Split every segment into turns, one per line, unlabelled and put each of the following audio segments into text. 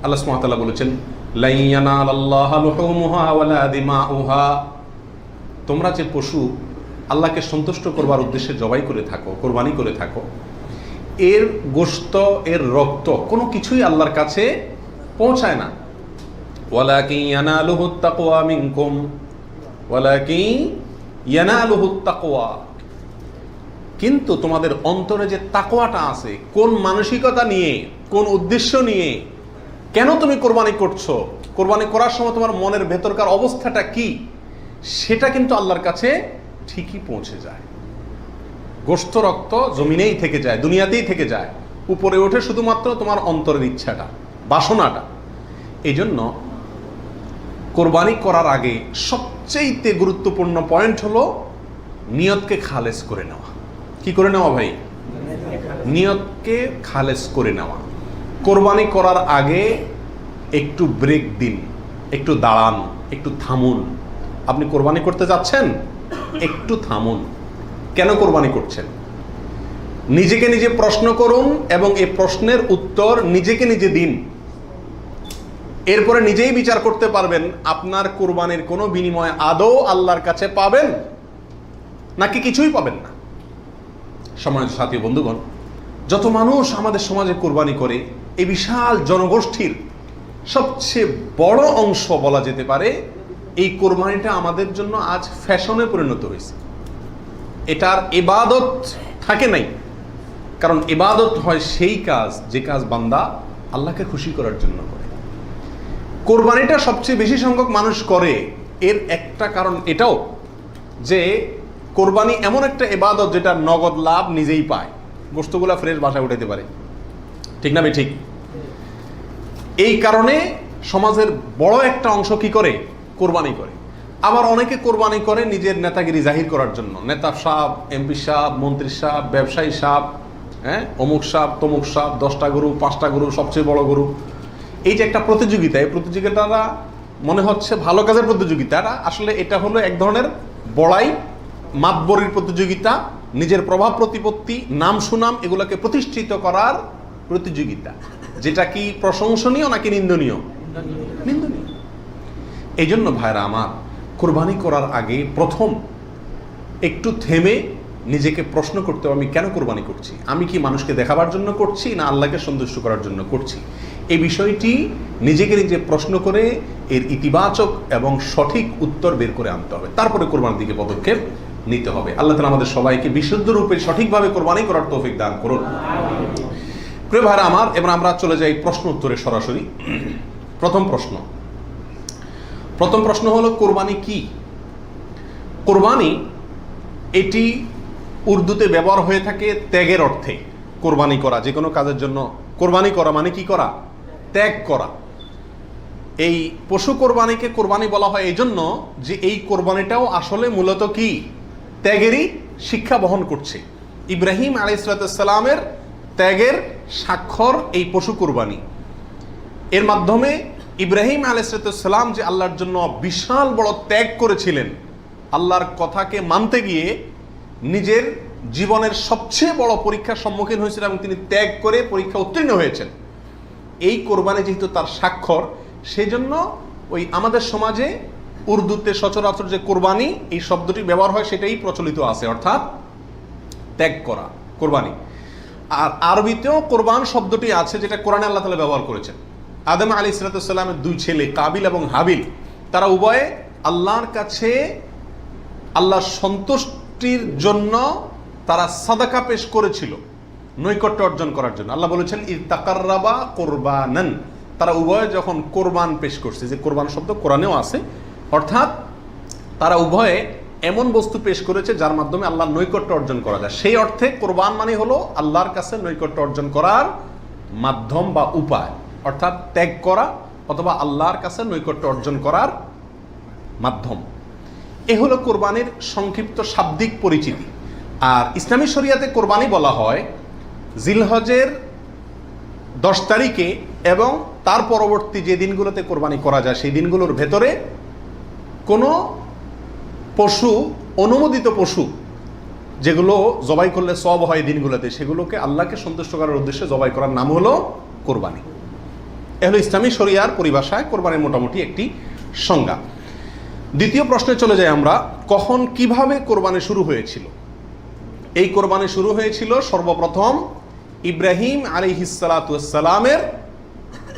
আল্লাহ সুবহানাহু ওয়া তাআলা বলেছেন, লা ইয়ানালাল্লাহা লুহুমুহা ওয়ালা দিমাউহা, তোমরা যে পশু আল্লাহকে সন্তুষ্ট করবার উদ্দেশ্যে জবাই করে থাকো, কোরবানি করে থাকো, এর গোশত, এর রক্ত কোনো কিছুই আল্লাহর কাছে পৌঁছায় না। ওয়ালাকিন ইয়ানালুহুত তাকওয়া মিনকুম, ওয়ালাকিন ইয়ানালুহুত তাকওয়া, কিন্তু তোমাদের অন্তরে যে তাকওয়াটা আছে, কোন মানসিকতা নিয়ে, কোন উদ্দেশ্য নিয়ে, কেন তুমি কোরবানি করছো, কোরবানি করার সময় তোমার মনের ভেতরকার অবস্থাটা কি, সেটা কিন্তু আল্লাহর কাছে ঠিকই পৌঁছে যায়। গোশত রক্ত জমিনেই থেকে যায়, দুনিয়াতেই থেকে যায়, উপরে ওঠে শুধুমাত্র তোমার অন্তরের ইচ্ছাটা, বাসনাটা। এই জন্য কোরবানি করার আগে সবচেয়ে গুরুত্বপূর্ণ পয়েন্ট হলো নিয়তকে খালেস করে নেওয়া। কি করে নেওয়া ভাই? নিয়তকে খালেস করে নেওয়া। কোরবানি করার আগে একটু ব্রেক দিন, একটু দাঁড়ান, একটু থামুন। আপনি কোরবানি করতে যাচ্ছেন, একটু থামুন। কেন কোরবানি করছেন? নিজেকে নিজে প্রশ্ন করুন এবং এই প্রশ্নের উত্তর নিজেকে নিজে দিন। এরপরে নিজেই বিচার করতে পারবেন আপনার কোরবানির কোনো বিনিময় আদৌ আল্লাহর কাছে পাবেন নাকি কিছুই পাবেন না। সম্মানিত সাথী বন্ধুগণ, যত মানুষ আমাদের সমাজে কোরবানি করে, এই বিশাল জনগোষ্ঠীর সবচেয়ে বড় অংশ বলা যেতে পারে এই কোরবানিটা আমাদের জন্য আজ ফ্যাশনে পরিণত হয়েছে। এটার ইবাদত থাকে নাই। কারণ ইবাদত হয় সেই কাজ যে কাজ বান্দা আল্লাহকে খুশি করার জন্য করে। কোরবানিটা সবচেয়ে বেশি সংখ্যক মানুষ করে, এর একটা কারণ এটাও যে কোরবানি এমন একটা ইবাদত যেটা নগদ লাভ নিজেই পায়, গোশতগুলা ফ্রেশ বাসায় উঠাইতে পারে, ঠিক না ঠিক? এই কারণে সমাজের বড় একটা অংশ কি করে? কোরবানি করে। আবার অনেকে কোরবানি করে নিজের নেতাগিরি জাহির করার জন্য। নেতা সাহেব, এমপি সাহেব, মন্ত্রী সাহেব, ব্যবসায়ী সাহেব, অমুক সাহেব, তমুক সাহেব, 10টা গরু, 5টা গরু, সবচেয়ে বড় গরু। এই যে একটা প্রতিযোগিতা, এই প্রতিযোগিতাটা মনে হচ্ছে ভালো কাজের প্রতিযোগিতা, আসলে এটা হলো এক ধরনের বড়াই, মাতবরির প্রতিযোগিতা, নিজের প্রভাব প্রতিপত্তি, নাম সুনাম এগুলোকে প্রতিষ্ঠিত করার প্রতিযোগিতা, যেটা কি প্রশংসনীয় নাকি নিন্দনীয়? নিন্দনীয়। এই জন্য ভাইরা আমার, কোরবানি করার আগে প্রথম একটু থেমে নিজেকে প্রশ্ন করতে হবে, আমি কেন কোরবানি করছি? আমি কি মানুষকে দেখাবার জন্য করছি না আল্লাহকে সন্তুষ্ট করার জন্য করছি? এই বিষয়টি নিজেকে নিজে প্রশ্ন করে এর ইতিবাচক এবং সঠিক উত্তর বের করে আনতে হবে, তারপরে কোরবানির দিকে পদক্ষেপ নিতে হবে। আল্লাহ তাআলা আমাদের সবাইকে বিশুদ্ধ রূপে সঠিকভাবে কোরবানি করার তৌফিক দান করুন। প্রিয় ভাইরা আমার, এবার আমরা চলে যাই প্রশ্ন উত্তরে সরাসরি। প্রথম প্রশ্ন হলো, কোরবানি কি? কোরবানি এটি উর্দুতে ব্যবহার হয়ে থাকে ত্যাগের অর্থে। কোরবানি করা, যে কোনো কাজের জন্য কোরবানি করা মানে কি করা? ত্যাগ করা। এই পশু কোরবানিকে কোরবানি বলা হয় এই জন্য যে এই কোরবানিটাও আসলে মূলত কি? ত্যাগেরই শিক্ষা বহন করছে। ইব্রাহিম আলাইহিস সালামের ত্যাগের স্বাক্ষর এই পশু কোরবানি। এর মাধ্যমে ইব্রাহিম আলাইহিস সালাম যে আল্লাহর জন্য বিশাল বড় ত্যাগ করেছিলেন, আল্লাহর কথাকে মানতে গিয়ে নিজের জীবনের সবচেয়ে বড় পরীক্ষার সম্মুখীন হয়েছিলেন এবং তিনি ত্যাগ করে পরীক্ষা উত্তীর্ণ হয়েছেন। এই কোরবানি যেহেতু তার স্বাক্ষর, সেই জন্য ওই আমাদের সমাজে উর্দুতে সচরাচর যে কোরবানি এই শব্দটি ব্যবহার হয় সেটাই প্রচলিত আছে, অর্থাৎ ত্যাগ করা, কোরবানি। আর আরবিতেও কোরবান শব্দটি আছে, যেটা কোরআনে আল্লাহ তাআলা ব্যবহার করেছেন। আদম আলাইহিস সালামের 2 ছেলে কাবিল এবং হাবিল, তারা উভয়ে আল্লাহর কাছে আল্লাহর সন্তুষ্টির জন্য তারা সাদাকা পেশ করেছিল, নৈকট্য অর্জন করার জন্য। আল্লাহ বলেছেন ইতাকাররাবা কোরবানান, তারা উভয়ে যখন কোরবান পেশ করছে, যে কোরবান শব্দ কোরআনেও আছে, অর্থাৎ তারা উভয়ে এমন বস্তু পেশ করেছে যার মাধ্যমে আল্লাহর নৈকট্য অর্জন করা যায়। সেই অর্থে কোরবান মানে হলো আল্লাহর কাছে নৈকট্য অর্জন করার মাধ্যম বা উপায়, অর্থাৎ ত্যাগ করা অথবা আল্লাহর কাছে নৈকট্য অর্জন করার মাধ্যম। এ হলো কোরবানির সংক্ষিপ্ত শাব্দিক পরিচিতি। আর ইসলামী শরিয়াতে কোরবানি বলা হয় জিলহজের 10 তারিখে এবং তার পরবর্তী যে দিনগুলোতে কোরবানি করা যায় সেই দিনগুলোর ভেতরে কোনো পশু, অনুমোদিত পশু যেগুলো জবাই করলে সওয়াব হয় দিনগুলোতে, সেগুলোকে আল্লাহকে সন্তুষ্ট করার উদ্দেশ্যে জবাই করার নাম হলো কোরবানি। এ হলো ইসলামী শরিয়ার পরিভাষায় কোরবানির মোটামুটি একটি সংজ্ঞা। দ্বিতীয় প্রশ্নে চলে যাই আমরা, কখন কিভাবে কোরবানি শুরু হয়েছিল? এই কোরবানি শুরু হয়েছিল সর্বপ্রথম ইব্রাহিম আলাইহিসসালামের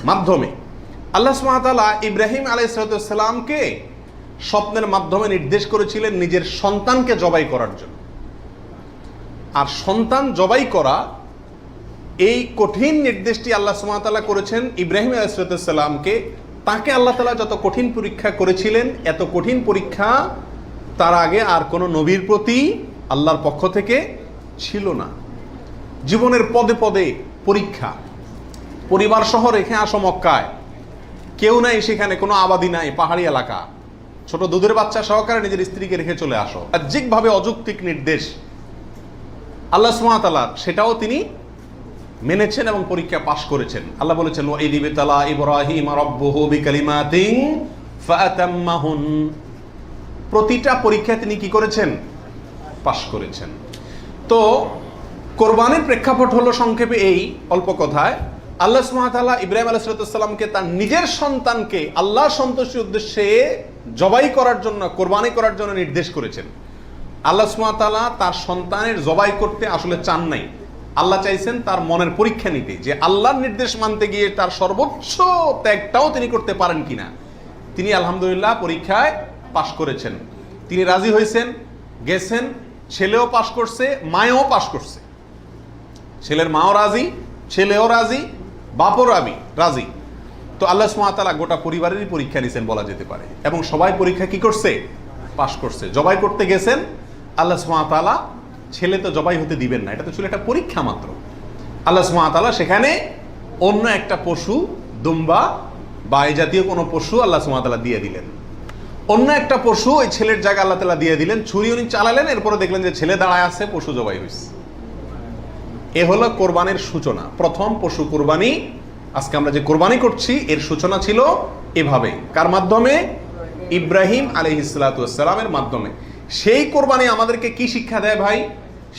মাধ্যমে। আল্লাহ সুবহানাহু ওয়া তাআলা ইব্রাহিম আলাইহিসসালামকে স্বপ্নের মাধ্যমে নির্দেশ করেছিলেন নিজের সন্তানকে জবাই করার জন্য। আর সন্তান জবাই করা, এই কঠিন নির্দেশটি আল্লাহ সুবহানাহু ওয়া তাআলা করেছেন ইব্রাহিম আলাইহিসসালামকে। তাকে আল্লাহ তাআলা যত কঠিন পরীক্ষা করেছিলেন, এত কঠিন পরীক্ষা তার আগে আর কোনো নবীর প্রতি আল্লাহর পক্ষ থেকে ছিল না। জীবনের পদে পদে পরীক্ষা। পরিবার সহ রেখে আসো মক্কায়, কেউ নাই সেখানে, কোনো আবাদি নাই, পাহাড়ি এলাকা, ছোট দুধের বাচ্চা সহকারে নিজের স্ত্রীকে রেখে চলে আসো। বাহ্যিকভাবে অযৌক্তিক নির্দেশ আল্লাহ সুবহানাহু ওয়া তাআলা, সেটাও তিনি মেনেছেন এবং পরীক্ষা পাশ করেছেন। আল্লাহ বলেছেন, ওয়া ইয ইবতালা ইব্রাহিম রাব্বুহু বিকালিমাতিন ফাআতাম্মাহুন। প্রতিটা পরীক্ষায় তিনি কি করেছেন? পাশ করেছেন। তো কোরবানির প্রেক্ষাপট হলো সংক্ষেপে এই, অল্প কথায়, আল্লাহ সুবহানাহু ওয়া তাআলা ইব্রাহিম আলাইহিস সালামকে তার নিজের সন্তানকে আল্লাহ সন্তুষ্টির উদ্দেশ্যে জবাই করার জন্য, কোরবানি করার জন্য নির্দেশ করেছেন। আল্লাহ সুবহানাহু ওয়া তাআলা তার সন্তানের জবাই করতে আসলে চান নাই। আল্লাহ চাইছেন তার মনের পরীক্ষা নিতে, যে আল্লাহর নির্দেশ মানতে গিয়ে তার সর্বোচ্চ ত্যাগটাও তিনি করতে পারেন কিনা। তিনি আলহামদুলিল্লাহ পরীক্ষায় পাশ করেছেন। তিনি রাজি হয়েছেন, গেছেন, ছেলেও পাশ করছে, মায়েও পাশ করছে। ছেলের মাও রাজি, ছেলেও রাজি, বাপও রাজি। তো আল্লাহ সুবহানাহু ওয়া তাআলা গোটা পরিবারেরই পরীক্ষা নিয়েছেন বলা যেতে পারে, এবং সবাই পরীক্ষা কি করছে? পাশ করছে। জবাই করতে গেছেন, আল্লাহ সুবহানাহু ওয়া তাআলা ছেলে তো জবাই হতে দিবেন না, এটা তো ছিল একটা পরীক্ষা মাত্র। আল্লাহ সুবহানাহু ওয়া তাআলা সেখানে অন্য একটা পশু, দুম্বা বা এই জাতীয় কোনো পশু আল্লাহ সুবহানাহু ওয়া তাআলা দিয়ে দিলেন। অন্য একটা পশু ওই ছেলের জায়গা আল্লাহ তাআলা দিয়ে দিলেন। ছুরি উনি চালালেন, এরপরে দেখলেন যে ছেলে দাঁড়ায় আছে, পশু জবাই হয়েছে। এ হলো কোরবানির সূচনা, প্রথম পশু কোরবানি। আজকে আমরা যে কোরবানি করছি এর সূচনা ছিল এভাবে। কার মাধ্যমে? ইব্রাহিম আলাইহিসসালামের মাধ্যমে। সেই কোরবানি আমাদেরকে কি শিক্ষা দেয় ভাই?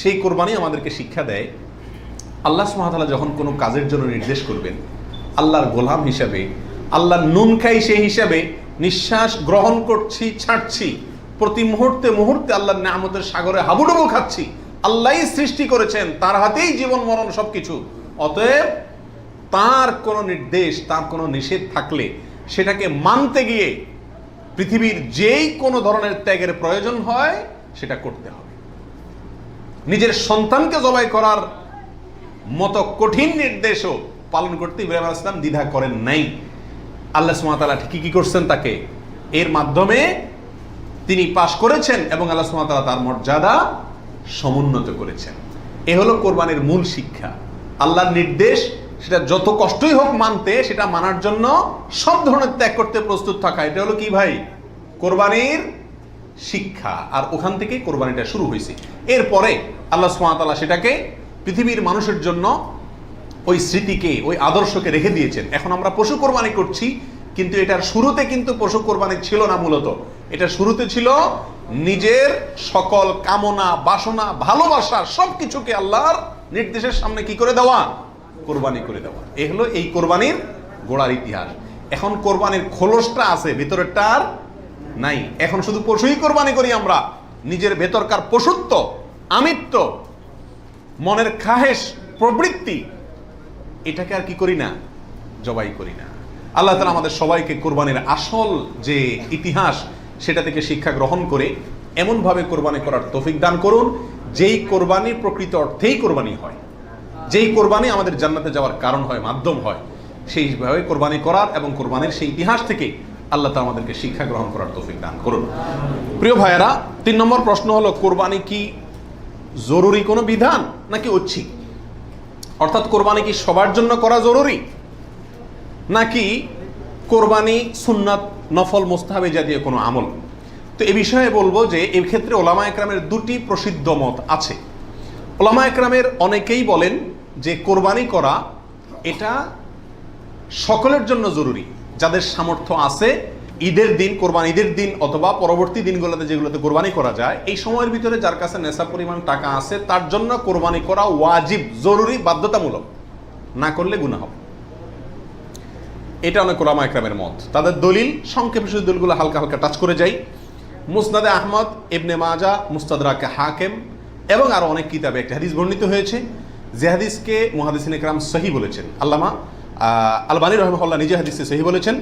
সেই কোরবানি আমাদেরকে শিক্ষা দেয়, আল্লাহ সুবহানাহু ওয়া তাআলা যখন কোনো কাজের জন্য নির্দেশ করবেন, আল্লাহর গোলাম হিসাবে, আল্লাহর নুন খাই সেই হিসাবে নিঃশ্বাস গ্রহণ করছি, ছাড়ছি, প্রতি মুহূর্তে মুহূর্তে আল্লাহর নিয়ামতের সাগরে হাবুডুবু খাচ্ছি। আল্লাহই সৃষ্টি করেছেন, তার হাতেই জীবন মরণ সবকিছু। অতএব তার কোনো নির্দেশ, তার কোনো নিষেধ থাকলে সেটাকে মানতে গিয়ে পৃথিবীর যেই কোনো ধরনের ত্যাগের প্রয়োজন হয় সেটা করতে হবে। নিজের সন্তানকে জবাই করার মতো কঠিন নির্দেশও পালন করতে ইব্রাহিম আলাইহিস সালাম দ্বিধা করেন নাই। আল্লাহ সুবহানাহু ওয়া তাআলা ঠিকই কি করছেন? তাকে এর মাধ্যমে তিনি পাশ করেছেন এবং আল্লাহ সুবহানাহু ওয়া তাআলা তার মর্যাদা সমুন্নত করেছেন। এ হলো কোরবানির মূল শিক্ষা। আল্লাহর নির্দেশ, সেটা যত কষ্টই হোক মানতে, সেটা মানার জন্য সব ধরনের ত্যাগ করতে প্রস্তুত থাকা, এটা হলো কি ভাই? কোরবানির শিক্ষা। আর ওখান থেকেই কোরবানিটা শুরু হয়েছে। এরপরে আল্লাহ সুবহানাহু ওয়া তাআলা সেটাকে পৃথিবীর মানুষের জন্য ওই স্মৃতিকে, ওই আদর্শকে রেখে দিয়েছেন। এখন আমরা পশু কোরবানি করছি, কিন্তু এটার শুরুতে কিন্তু পশু কোরবানি ছিল না। মূলত এটা শুরুতে ছিল নিজের সকল কামনা, বাসনা, ভালোবাসা সবকিছুকে আল্লাহর নির্দেশের সামনে কি করে দেওয়া? কোরবানি করে দেওয়া। এ হলো এই কোরবানির গোড়ার ইতিহাস। এখন কোরবানির খোলসটা আছে, ভেতরেরটা আর নাই। এখন শুধু পশুই কোরবানি করি আমরা। নিজের ভেতরকার পশুত্ব, আমিত্ব, মনের খাহেশ, প্রবৃত্তি, এটাকে আর কি করি না? জবাই করি না। আল্লাহ তাআলা আমাদের সবাইকে কোরবানির আসল যে ইতিহাস সেটা থেকে শিক্ষা গ্রহণ করে এমনভাবে কোরবানি করার তৌফিক দান করুন, যেই কোরবানি প্রকৃত অর্থেই কোরবানি হয়, যেই কোরবানি আমাদের জান্নাতে যাওয়ার কারণ হয়, মাধ্যম হয়, সেইভাবে কোরবানি করার এবং কোরবানির সেই ইতিহাস থেকে আল্লাহ তাআলা আমাদেরকে শিক্ষা গ্রহণ করার তৌফিক দান করুন। প্রিয় ভাইয়েরা, ৩ নম্বর প্রশ্ন হলো, কোরবানি কি জরুরি কোনো বিধান নাকি ঐচ্ছিক? অর্থাৎ কোরবানি কি সবার জন্য করা জরুরি, নাকি কোরবানি সুন্নাত, নফল, মুস্তাহাবি জাতীয় কোনো আমল? তো এ বিষয়ে বলবো যে এই ক্ষেত্রে ওলামা একরামের দুটি প্রসিদ্ধ মত আছে। ওলামা একরামের অনেকেই বলেন যে কোরবানি করা এটা সকলের জন্য জরুরি, যাদের সামর্থ্য আছে। ঈদের দিন, কোরবানি ঈদের দিন অথবা পরবর্তী দিনগুলোতে যেগুলোতে কোরবানি করা যায়, এই সময়ের ভিতরে যার কাছে নেশাব পরিমাণ টাকা আছে তার জন্য কোরবানি করা ওয়াজিব, জরুরি, বাধ্যতামূলক। না করলে গুনাহ হবে। এটা অনেক ওলামা একরামের মত। তাদের দলিল সংক্ষেপে শুধু দলিলগুলো হালকা হালকা টাচ করে যাই। মুসনাদে আহমদ, ইবনে মাজা, মুস্তাদরাকে হাকিম এবং আরও অনেক কিতাবে একটি হাদিস বর্ণিত হয়েছে, যে হাদিসকে মুহাদ্দিসিন ইকরাম সহিহ বলেছেন। আল্লামা আলবানী রাহিমাহুল্লাহ নিজে হাদিসে সহিহ বলেছেন।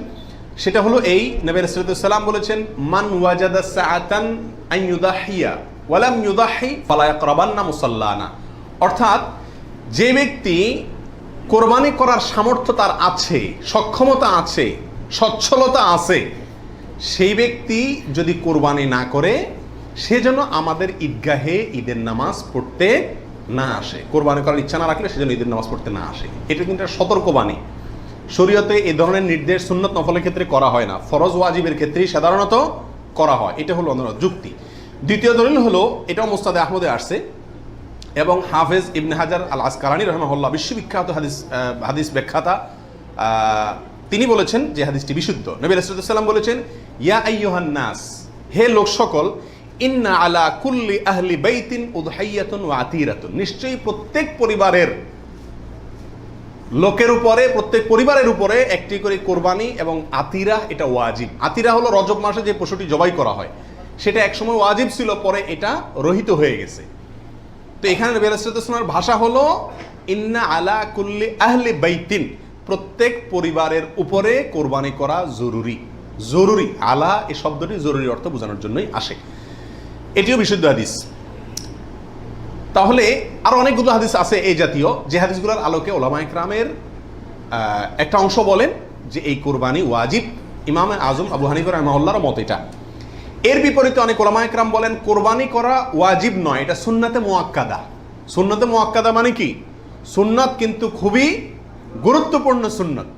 সেটা হলো এই, নবী সাল্লাল্লাহু আলাইহি ওয়াসাল্লাম বলেছেন, মান ওয়াজাদা সাআতান আন ইউদাহিয়া ওয়া লাম ইউদাহি ফালা ইয়াকরাবান্না মুসাল্লানা। অর্থাৎ যে ব্যক্তি কোরবানি করার সামর্থ্য তার আছে, সক্ষমতা আছে, সচ্ছলতা আছে, সেই ব্যক্তি যদি কোরবানি না করে সে যেন আমাদের ঈদগাহে ঈদের নামাজ পড়তে না আসে। কোরবানি করার ইচ্ছা না রাখলে সেজন্য ঈদের নামাজ পড়তে না আসে। এটা কিন্তু একটা সতর্কবাণী। শরীয়তে এই ধরনের নির্দেশ সুন্নত নফলের ক্ষেত্রে করা হয় না, ফরজ ওয়াজিবের ক্ষেত্রেই সাধারণত করা হয়। এটা হলো অন্য যুক্তি। দ্বিতীয় দলিল হলো, এটাও মুস্তাদে আহমদে আসছে এবং হাফেজ ইবনে হাজার আল আসকালানী রাহিমাহুল্লাহ বিশ্ববিখ্যাত হাদিস ব্যাখ্যাতা, তিনি বলেছেন যে হাদিসটি বিশুদ্ধ। নবী রাসূলুল্লাহ সাল্লাল্লাহু আলাইহি ওয়াসাল্লাম বলেছেন, ইয়া আইয়ুহান নাস, হে লোক সকল, ইন্না আলা কুল্লি আহলি বাইতিন উদহাইয়াতুন ওয়া আতিরাতুন, নিশ্চয়ই প্রত্যেক পরিবারের লোকের উপরে, প্রত্যেক পরিবারের উপরে একটি করে কোরবানি এবং আতিরা, এটা ওয়াজিব। আতিরা হলো রজব মাসে যে পশুটি জবাই করা হয়, সেটা একসময় ওয়াজিব ছিল, পরে এটা রহিত হয়ে গেছে। তো এখানে নবী রাসূলুল্লাহ সাল্লাল্লাহু আলাইহি ওয়াসাল্লামের ভাষা হলো ইন্না আলা কুল্লি আহলি বাইতিন, প্রত্যেক পরিবারের উপরে কোরবানি করা জরুরি। জরুরি, আলা এই শব্দটি জরুরি অর্থ বোঝানোর জন্যই আসে। এটিও বিশুদ্ধ হাদিস। তাহলে আরো অনেকগুলো হাদিস আছে এই জাতীয়, যে হাদিসগুলোর আলোকে ওলামা ইকরামের একটা অংশ বলেন যে এই কোরবানি ওয়াজিব। ইমাম আজম আবু হানিফা রাহিমাহুল্লাহর মত এটা। এর বিপরীতে অনেক ওলামা ইকরাম বলেন কোরবানি করা ওয়াজিব নয়, এটা সুন্নাতে মুআক্কাদা। সুন্নাতে মুআক্কাদা মানে কি? সুন্নাত কিন্তু খুবই গুরুত্বপূর্ণ সুন্নাত,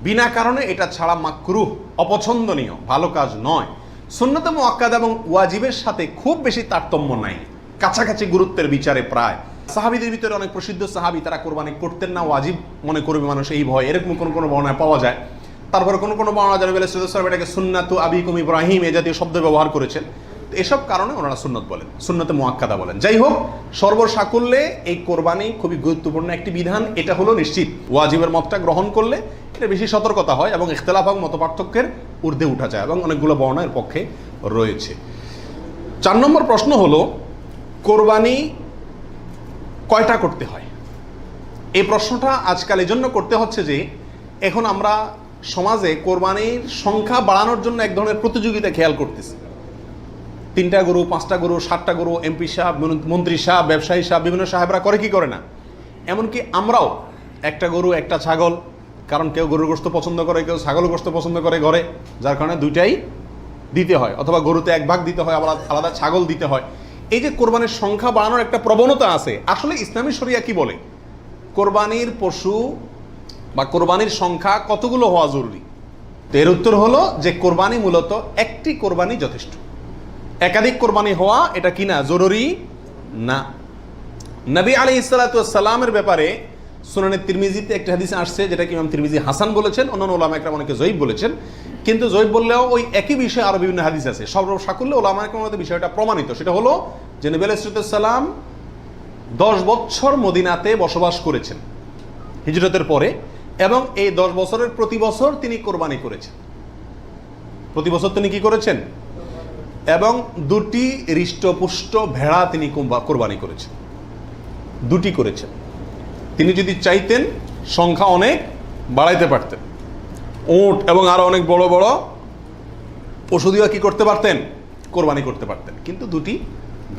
বিনা কারণে এটা ছাড়া মাকরুহ, অপছন্দনীয়, ভালো কাজ নয়। সুন্নাতে মুআক্কাদা এবং ওয়াজিবের সাথে খুব বেশি তারতম্য নাই, কাছাকাছি গুরুত্বের বিচারে প্রায়। সাহাবীদের ভিতরে অনেক প্রসিদ্ধ সাহাবী তারা কোরবানি করতেন না, ওয়াজিব মনে করবে মানুষ এই ভয়, এরকম কোনো বর্ণনা পাওয়া যায়। তারপরে কোনো বর্ণনা জানাবে এটাকে সুন্নাতু আবিকুম ইব্রাহিম এ জাতীয় শব্দ ব্যবহার করেছেন। তো এসব কারণে ওনারা সুন্নত বলেন, সুন্নতে মুআক্কাদা বলেন। যাই হোক, সর্বসাকুল্যে এই কোরবানি খুবই গুরুত্বপূর্ণ একটি বিধান, এটা হলো নিশ্চিত। ওয়াজিবের মতটা গ্রহণ করলে এটা বেশি সতর্কতা হয় এবং ইখতিলাফ এবং মতপার্থক্যের ঊর্ধ্বে উঠা যায়, এবং অনেকগুলো বর্ণনার পক্ষে রয়েছে। 4 নম্বর প্রশ্ন হলো, কোরবানি কয়টা করতে হয়? এই প্রশ্নটা আজকাল এই জন্য করতে হচ্ছে যে এখন আমরা সমাজে কোরবানির সংখ্যা বাড়ানোর জন্য এক ধরনের প্রতিযোগিতা খেয়াল করতেছি। 3টা গরু, 5টা গরু, 7টা গরু, এমপি সাহেব, মন্ত্রী সাহেব, ব্যবসায়ী সাহেব, বিভিন্ন সাহেবরা করে কি করে না, এমনকি আমরাও একটা গরু একটা ছাগল, কারণ কেউ গরুর গোশত পছন্দ করে, কেউ ছাগলের গোশত পছন্দ করে ঘরে, যার কারণে দুইটাই দিতে হয়, অথবা গরুতে 1 ভাগ দিতে হয়, আবার আলাদা ছাগল দিতে হয়। এই যে কোরবানির সংখ্যা বাড়ানোর একটা প্রবণতা আছে, আসলে ইসলামী শরিয়া কি বলে? কোরবানির পশু বা কোরবানির সংখ্যা কতগুলো হওয়া জরুরি? এর উত্তর হলো যে কোরবানি মূলত একটি কোরবানি যথেষ্ট। একাধিক কোরবানি হওয়া এটা কি না? জরুরি না। নবী আলাইহিস সালাতু ওয়াস সালামের ব্যাপারে সুনানে তিরমিজিতে একটা হাদিস আসছে, যেটা কি ইমাম তিরমিজি হাসান বলেছেন, অন্যান্য ওলামা একরাম অনেকে জয়ীফ বলেছেন। কিন্তু জয়ীফ বললেও ওই একই বিষয়ে আরো বিভিন্ন হাদিস আছে। সর্বসাকুল্যে ওলামা একরামের বিষয়টা প্রমাণিত। সেটা হলো যে নবী আলাইহিস সালাম 10 বছর মদিনাতে বসবাস করেছেন হিজরতের পরে, এবং এই 10 বছরের প্রতি বছর তিনি কোরবানি করেছেন। প্রতি বছর তিনি কি করেছেন? এবং 2টি হৃষ্টপুষ্ট ভেড়া তিনি কোরবানি করেছেন, 2টি করেছেন। তিনি যদি চাইতেন সংখ্যা অনেক বাড়াইতে পারতেন, উট এবং আরো অনেক বড় বড় পশু দিয়ে কি করতে পারতেন? কোরবানি করতে পারতেন। কিন্তু 2টি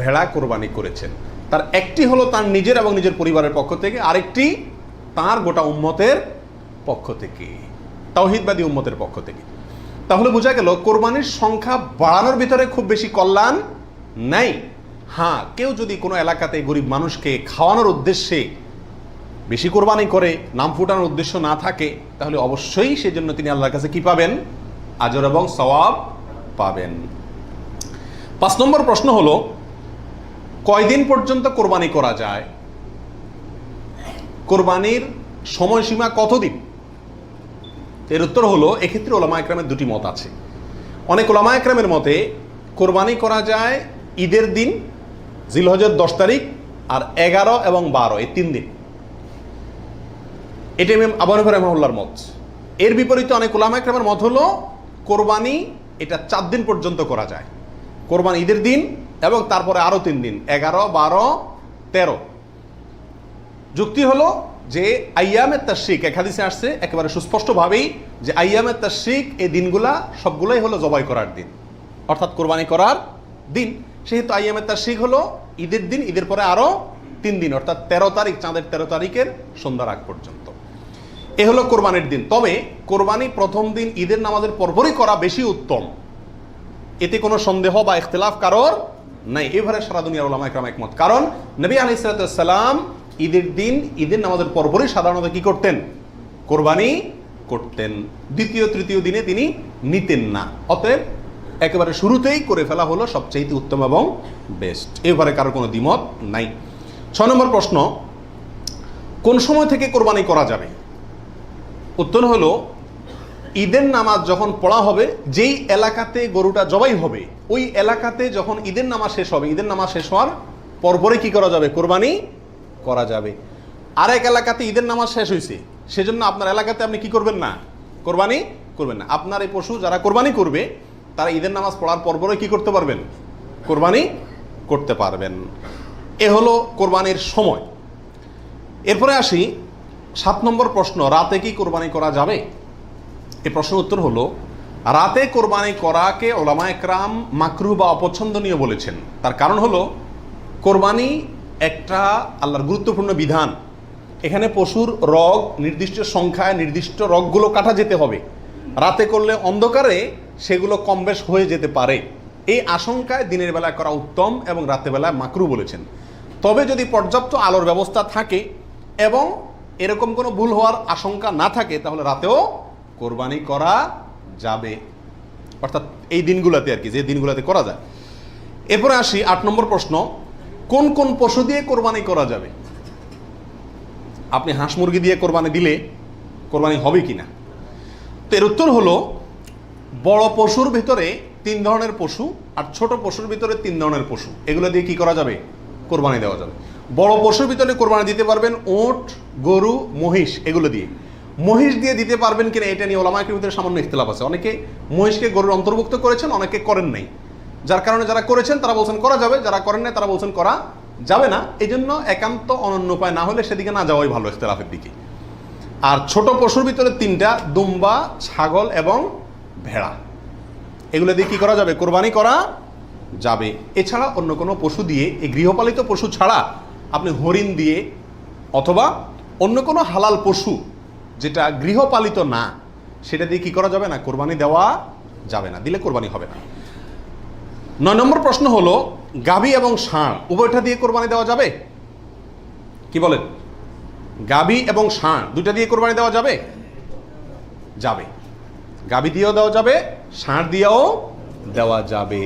ভেড়া কোরবানি করেছেন। তার একটি হলো তার নিজের এবং নিজের পরিবারের পক্ষ থেকে, আরেকটি তার গোটা উম্মতের পক্ষ থেকে, তাওহীদবাদী উম্মতের পক্ষ থেকে। তাহলে বোঝা গেল কোরবানির সংখ্যা বাড়ানোর ভিতরে খুব বেশি কল্যাণ নাই। হ্যাঁ, কেউ যদি কোনো এলাকাতে গরিব মানুষকে খাওয়ানোর উদ্দেশ্যে বেশি কোরবানি করে, নাম ফুটানোর উদ্দেশ্য না থাকে, তাহলে অবশ্যই সেজন্য তিনি আল্লাহর কাছে কি পাবেন? আজর এবং সওয়াব পাবেন। 5 নম্বর প্রশ্ন হলো, কয়দিন পর্যন্ত কোরবানি করা যায়? কোরবানির সময়সীমা কতদিন? এর উত্তর হলো, এক্ষেত্রে ওলামা একরামের 2টি মত আছে। অনেক ওলামা একরামের মতে কোরবানি করা যায় ঈদের দিন, জিলহজের 10 তারিখ, আর 11 এবং 12 এই 3 দিন। এটা ইমাম আবু হানিফা রাহিমাহুল্লাহর মত। এর বিপরীতে অনেক উলামা ইকরামের মত হলো কোরবানি এটা 4 দিন পর্যন্ত করা যায়, কোরবানি ঈদের দিন এবং তারপরে আরো 3 দিন, 11, 12, 13। যুক্তি হলো যে আইয়ামে তাশরিক, এক হাদিসে আসছে একেবারে সুস্পষ্টভাবেই যে আইয়ামে তাশরিক এই দিনগুলা সবগুলোই হলো জবাই করার দিন, অর্থাৎ কোরবানি করার দিন। সেহেতু আইয়ামে তাশরিক হলো ঈদের দিন, ঈদের পরে আরো 3 দিন, অর্থাৎ 13 তারিখ, চাঁদের 13 তারিখের সন্ধ্যার আগ পর্যন্ত। এ হলো কোরবানির দিন। তবে কোরবানি প্রথম দিন ঈদের নামাজের পরপরই করা বেশি উত্তম, এতে কোনো সন্দেহ বা ইখতিলাফ কারোর নাই। এবারে সারা দুনিয়ার উলামা ইকরাম একমত। কারণ নবী আলাইহিস সালাম ঈদের দিন ঈদের নামাজের পরপরই সাধারণত কি করতেন? কোরবানি করতেন। দ্বিতীয় তৃতীয় দিনে তিনি নিতেন না। অতএব একেবারে শুরুতেই করে ফেলা হলো সবচেয়ে উত্তম এবং বেস্ট। এবারে কারোর কোনো দ্বিমত নাই। 6 নম্বর প্রশ্ন, কোন সময় থেকে কোরবানি করা যাবে? উত্তর হলো ঈদের নামাজ যখন পড়া হবে, যেই এলাকাতে গরুটা জবাই হবে ওই এলাকাতে যখন ঈদের নামাজ শেষ হবে, ঈদের নামাজ শেষ হওয়ার পরপরই কি করা যাবে? কোরবানি করা যাবে। আরেক এলাকাতে ঈদের নামাজ শেষ হয়েছে, সেজন্য আপনার এলাকাতে আপনি কি করবেন না? কোরবানি করবেন না। আপনার এই পশু যারা কোরবানি করবে তারা ঈদের নামাজ পড়ার পরপরই কি করতে পারবেন? কোরবানি করতে পারবেন। এ হলো কোরবানির সময়। এরপরে আসি 7 নম্বর প্রশ্ন, রাতে কি কোরবানি করা যাবে? এই প্রশ্নের উত্তর হলো রাতে কোরবানি করাকে উলামা ইকরাম মাকরুহ বা অপছন্দনীয় বলেছেন। তার কারণ হলো কোরবানি একটা আল্লাহর গুরুত্বপূর্ণ বিধান। এখানে পশুর রগ নির্দিষ্ট সংখ্যায়, নির্দিষ্ট রগগুলো কাটা যেতে হবে। রাতে করলে অন্ধকারে সেগুলো কম বেশ হয়ে যেতে পারে, এই আশঙ্কায় দিনের বেলায় করা উত্তম এবং রাতের বেলায় মাকরুহ বলেছেন। তবে যদি পর্যাপ্ত আলোর ব্যবস্থা থাকে এবং এরকম কোনো ভুল হওয়ার আশঙ্কা না থাকে তাহলে রাতেও কোরবানি করা যাবে, অর্থাৎ এই দিনগুলোতে আর কি, যে দিনগুলোতে করা যায়। এরপরে আসি 8 নম্বর প্রশ্ন, কোন কোন পশু দিয়ে কোরবানি করা যাবে? আপনি হাঁস মুরগি দিয়ে কোরবানি দিলে কোরবানি হবে কিনা? তো এর উত্তর হলো বড় পশুর ভিতরে 3 ধরনের পশু আর ছোট পশুর ভিতরে 3 ধরনের পশু, এগুলো দিয়ে কি করা যাবে? কোরবানি দেওয়া যাবে। বড় পশুর ভিতরে কোরবানি দিতে পারবেন উট, গরু, মহিষ, এগুলো দিয়ে। মহিষ দিয়ে দিতে পারবেন কিনা এটা নিয়ে উলামা ইকরামের ভিতরে সামান্য ইখতিলাফ আছে। অনেকে মহিষকে গরুর অন্তর্ভুক্ত করেছেন, অনেকে করেন নাই। যার কারণে যারা করেছেন তারা বলছেন করা যাবে, যারা করেন নাই তারা বলছেন করা যাবে না। এই জন্য একান্ত অনন্য উপায় না হলে সেদিকে না যাওয়াই ভালো, ইখতিলাফের দিকে। আর ছোট পশুর ভিতরে 3টা, দুম্বা, ছাগল এবং ভেড়া, এগুলো দিয়ে কি করা যাবে? কোরবানি করা যাবে। এছাড়া অন্য কোনো পশু দিয়ে, এই গৃহপালিত পশু ছাড়া আপনি হরিণ দিয়ে অথবা অন্য কোনো হালাল পশু যেটা গৃহপালিত না সেটা দিয়ে কি করা যাবে না? কোরবানি দেওয়া যাবে না, দিলে কোরবানি হবে না। 9 নম্বর প্রশ্ন হলো গাভী এবং ষাঁড় উভয়টা দিয়ে কোরবানি দেওয়া যাবে? কি বলেন? গাভী এবং ষাঁড় দুইটা দিয়ে কোরবানি দেওয়া যাবে? যাবে। গাভী দিয়েও দেওয়া যাবে, ষাঁড় দিয়েও দেওয়া যাবে।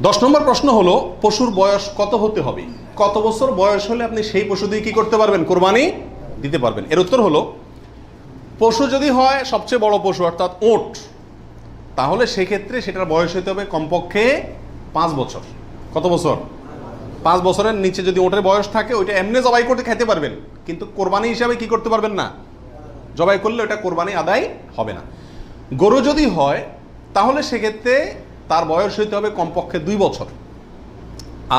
10 নম্বর প্রশ্ন হলো পশুর বয়স কত হতে হবে? কত বছর বয়স হলে আপনি সেই পশু দিয়ে কি করতে পারবেন? কোরবানি দিতে পারবেন। এর উত্তর হলো পশু যদি হয় সবচেয়ে বড় পশু অর্থাৎ উট, তাহলে সেক্ষেত্রে সেটার বয়স হতে হবে কমপক্ষে 5 বছর। কত বছর? 5 বছরের নিচে যদি উটের বয়স থাকে ওইটা এমনি জবাই করতে খেতে পারবেন, কিন্তু কোরবানি হিসাবে কি করতে পারবেন না, জবাই করলে ওটা কোরবানি আদায় হবে না। গরু যদি হয় তাহলে সেক্ষেত্রে তার বয়স হইতে হবে কমপক্ষে 2 বছর।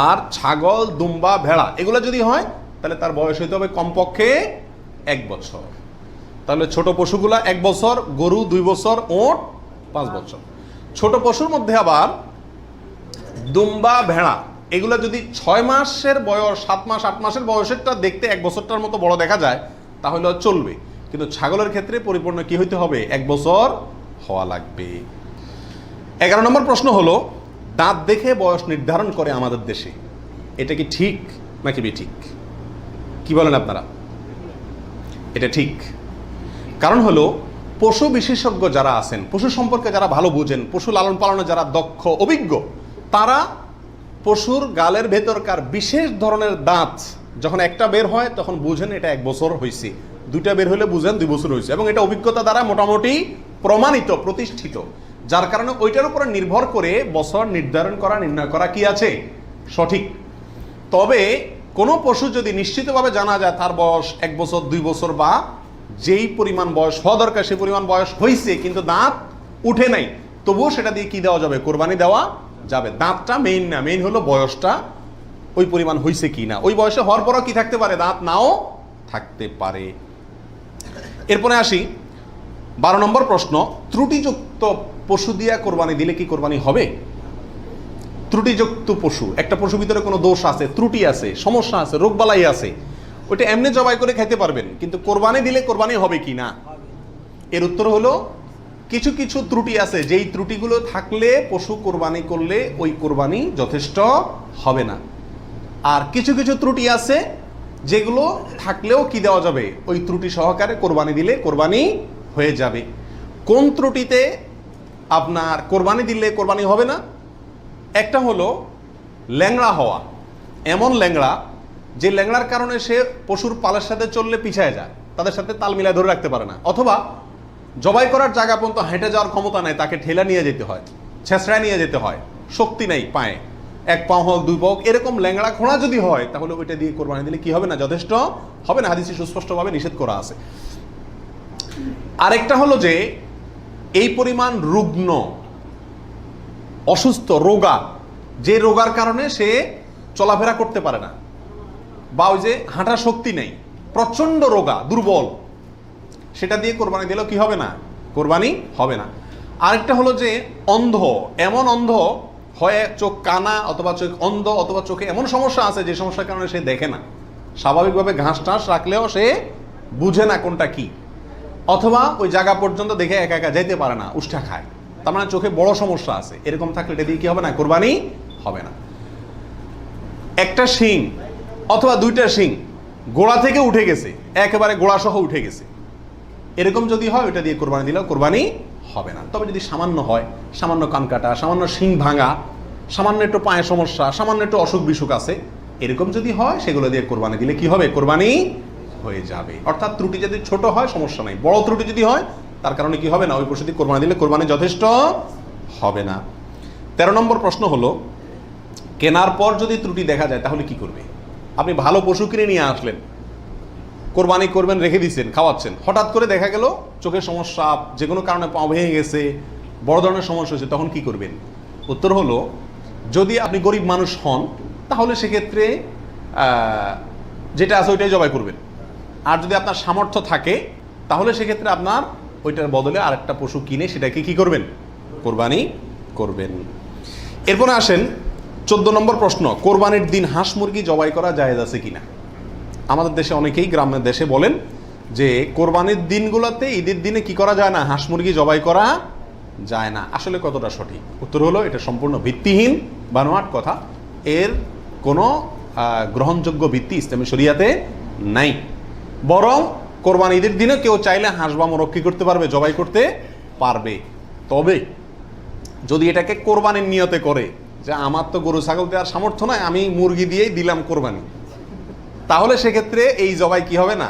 আর ছাগল, দুম্বা, ভেড়া এগুলো যদি হয় তাহলে তার বয়স হইতে হবে কমপক্ষে 1 বছর। তাহলে ছোট পশুগুলা 1 বছর, গরু 2 বছর, উট 5 বছর। ছোট পশুর মধ্যে আবার দুম্বা, ভেড়া এগুলো যদি 6 মাসের বয়স, 7 মাস, 8 মাসের বয়সেরটা দেখতে 1 বছরটার মতো বড় দেখা যায় তাহলে চলবে, কিন্তু ছাগলের ক্ষেত্রে পরিপূর্ণ কি হইতে হবে? 1 বছর হওয়া লাগবে। 11 নম্বর প্রশ্ন হলো দাঁত দেখে বয়স নির্ধারণ করে আমাদের দেশে, এটা কি ঠিক নাকি বেঠিক? কি বলেন আপনারা? এটা ঠিক। কারণ হলো পশু বিশেষজ্ঞ যারা আছেন, পশু সম্পর্কে যারা ভালো বুঝেন, পশু লালন পালনে যারা দক্ষ, অভিজ্ঞ, তারা পশুর গালের ভেতরকার বিশেষ ধরনের দাঁত যখন একটা বের হয় তখন বুঝেন এটা 1 বছর হয়েছে, 2টা বের হলে বুঝেন 2 বছর হয়েছে, এবং এটা অভিজ্ঞতা দ্বারা মোটামুটি প্রমাণিত, প্রতিষ্ঠিত। যার কারণে ওইটার উপরে নির্ভর করে বছর নির্ধারণ করা, নির্ণয় করা কি আছে সঠিক। তবে কোনো পশু যদি নিশ্চিতভাবে জানা যায় তার বয়স 1 বছর, 2 বছর বা যেই পরিমাণ বয়স হওয়া দরকার সেই পরিমাণ বয়স হয়েছে কিন্তু দাঁত উঠে নাই, তবুও সেটা দিয়ে কি দেওয়া যাবে? কোরবানি দেওয়া যাবে। দাঁতটা মেইন না, মেইন হলো বয়সটা ওই পরিমাণ হয়েছে কি না। ওই বয়সে হওয়ার পরও কি থাকতে পারে? দাঁত নাও থাকতে পারে। এরপরে আসি 12 নম্বর প্রশ্ন, ত্রুটিযুক্ত পশু দিয়া কোরবানি দিলে কি কোরবানি হবে? ত্রুটিযুক্ত পশু, একটা পশুর ভিতরে কোনো দোষ আছে, ত্রুটি আছে, সমস্যা আছে, রোগবালাই আছে, ওইটা এমনি জবাই করে খাইতে পারবেন, কিন্তু কোরবানি দিলে কোরবানি হবে কি না? এর উত্তর হলো কিছু কিছু ত্রুটি আছে, যেই ত্রুটিগুলো থাকলে পশু কোরবানি করলে ওই কোরবানি যথেষ্ট হবে না। আর কিছু কিছু ত্রুটি আছে যেগুলো থাকলেও কি দেওয়া যাবে? ওই ত্রুটি সহকারে কোরবানি দিলে কোরবানি হয়ে যাবে। কোন ত্রুটিতে আপনার কোরবানি দিলে কোরবানি হবে না? একটা হলো ল্যাংড়া হওয়া, এমন ল্যাংড়া যে ল্যাংড়ার কারণে সে পশুর পালের সাথে চললে পিছায় যায়, তাদের সাথে তাল মিলায় ধরে রাখতে পারে না, অথবা জবাই করার জায়গা পর্যন্ত হেঁটে যাওয়ার ক্ষমতা নেই, তাকে ঠেলা নিয়ে যেতে হয়, ছেঁচড়ায় নিয়ে যেতে হয়, শক্তি নেই পায়ে, এক পাও হোক দুই পাও, এরকম ল্যাংড়া খোঁড়া যদি হয় তাহলে ওইটা দিয়ে কোরবানি দিলে কি হবে না? যথেষ্ট হবে না, হাদিসে সুস্পষ্টভাবে নিষেধ করা আছে। আরেকটা হলো যে এই পরিমাণ রুগ্ন, অসুস্থ, রোগা, যে রোগার কারণে সে চলাফেরা করতে পারে না, বা ওই যে হাঁটার শক্তি নেই, প্রচন্ড রোগা, দুর্বল, সেটা দিয়ে কোরবানি দিলেও কি হবে না? কোরবানি হবে না। আরেকটা হলো যে অন্ধ, এমন অন্ধ হয়, চোখ কানা অথবা চোখ অন্ধ, অথবা চোখে এমন সমস্যা আছে যে সমস্যার কারণে সে দেখে না, স্বাভাবিকভাবে ঘাস টাস রাখলেও সে বুঝে না কোনটা কি, অথবা ওই জায়গা পর্যন্ত দেখে একা একা যাইতে পারে না, উষ্ঠা খায়, তার মানে চোখে বড় সমস্যা আছে, এরকম থাকলে এটা দিয়ে কি হবে না? কোরবানি হবে না। একটা শিং অথবা দুইটা শিং গোড়া থেকে উঠে গেছে, একেবারে গোড়া সহ উঠে গেছে, এরকম যদি হয় ওইটা দিয়ে কোরবানি দিলেও কোরবানি হবে না। তবে যদি সামান্য হয়, সামান্য কান কাটা, সামান্য শিং ভাঙা, সামান্য একটু পায়ে সমস্যা, সামান্য একটু অসুখ বিসুখ আছে, এরকম যদি হয় সেগুলো দিয়ে কোরবানি দিলে কি হবে? কোরবানি হয়ে যাবে। অর্থাৎ ত্রুটি যদি ছোট হয় সমস্যা নাই, বড় ত্রুটি যদি হয় তার কারণে কি হবে না? ওই পশু দিয়ে কোরবানি দিলে কোরবানি যথেষ্ট হবে না। 13 নম্বর প্রশ্ন হলো, কেনার পর যদি ত্রুটি দেখা যায় তাহলে কি করবে? আপনি ভালো পশু কিনে নিয়ে আসলেন, কোরবানি করবেন, রেখে দিচ্ছেন, খাওয়াচ্ছেন, হঠাৎ করে দেখা গেল চোখের সমস্যা, যে কোনো কারণে পা ভেঙে গেছে, বড় ধরনের সমস্যা হয়েছে, তখন কি করবেন? উত্তর হলো, যদি আপনি গরিব মানুষ হন তাহলে সেক্ষেত্রে যেটা আছে ওইটাই জবাই করবেন। আর যদি আপনার সামর্থ্য থাকে তাহলে সেক্ষেত্রে আপনার ওইটার বদলে আরেকটা পশু কিনে সেটাকে কি করবেন? কোরবানি করবেন। এরপরে আসেন 14 নম্বর প্রশ্ন, কোরবানির দিন হাঁস মুরগি জবাই করা জায়েজ আছে কিনা? আমাদের দেশে অনেকেই গ্রামের দেশে বলেন যে কোরবানির দিনগুলোতে, ঈদের দিনে কি করা যায় না? হাঁস মুরগি জবাই করা যায় না। আসলে কতটা সঠিক? উত্তর হলো এটা সম্পূর্ণ ভিত্তিহীন, বানোয়াট কথা। এর কোনো গ্রহণযোগ্য ভিত্তি ইসলামী শরিয়াতে নাই। বরং কোরবানি ঈদের দিনে কেউ চাইলে হাঁস বা মোরগ কি করতে পারবে? জবাই করতে পারবে। তবে যদি এটাকে কোরবানির নিয়তে করে যে আমার তো গরু ছাগল দেওয়ার সামর্থ্য নাই, আমি মুরগি দিয়েই দিলাম কোরবানি, তাহলে সেক্ষেত্রে এই জবাই কি হবে না?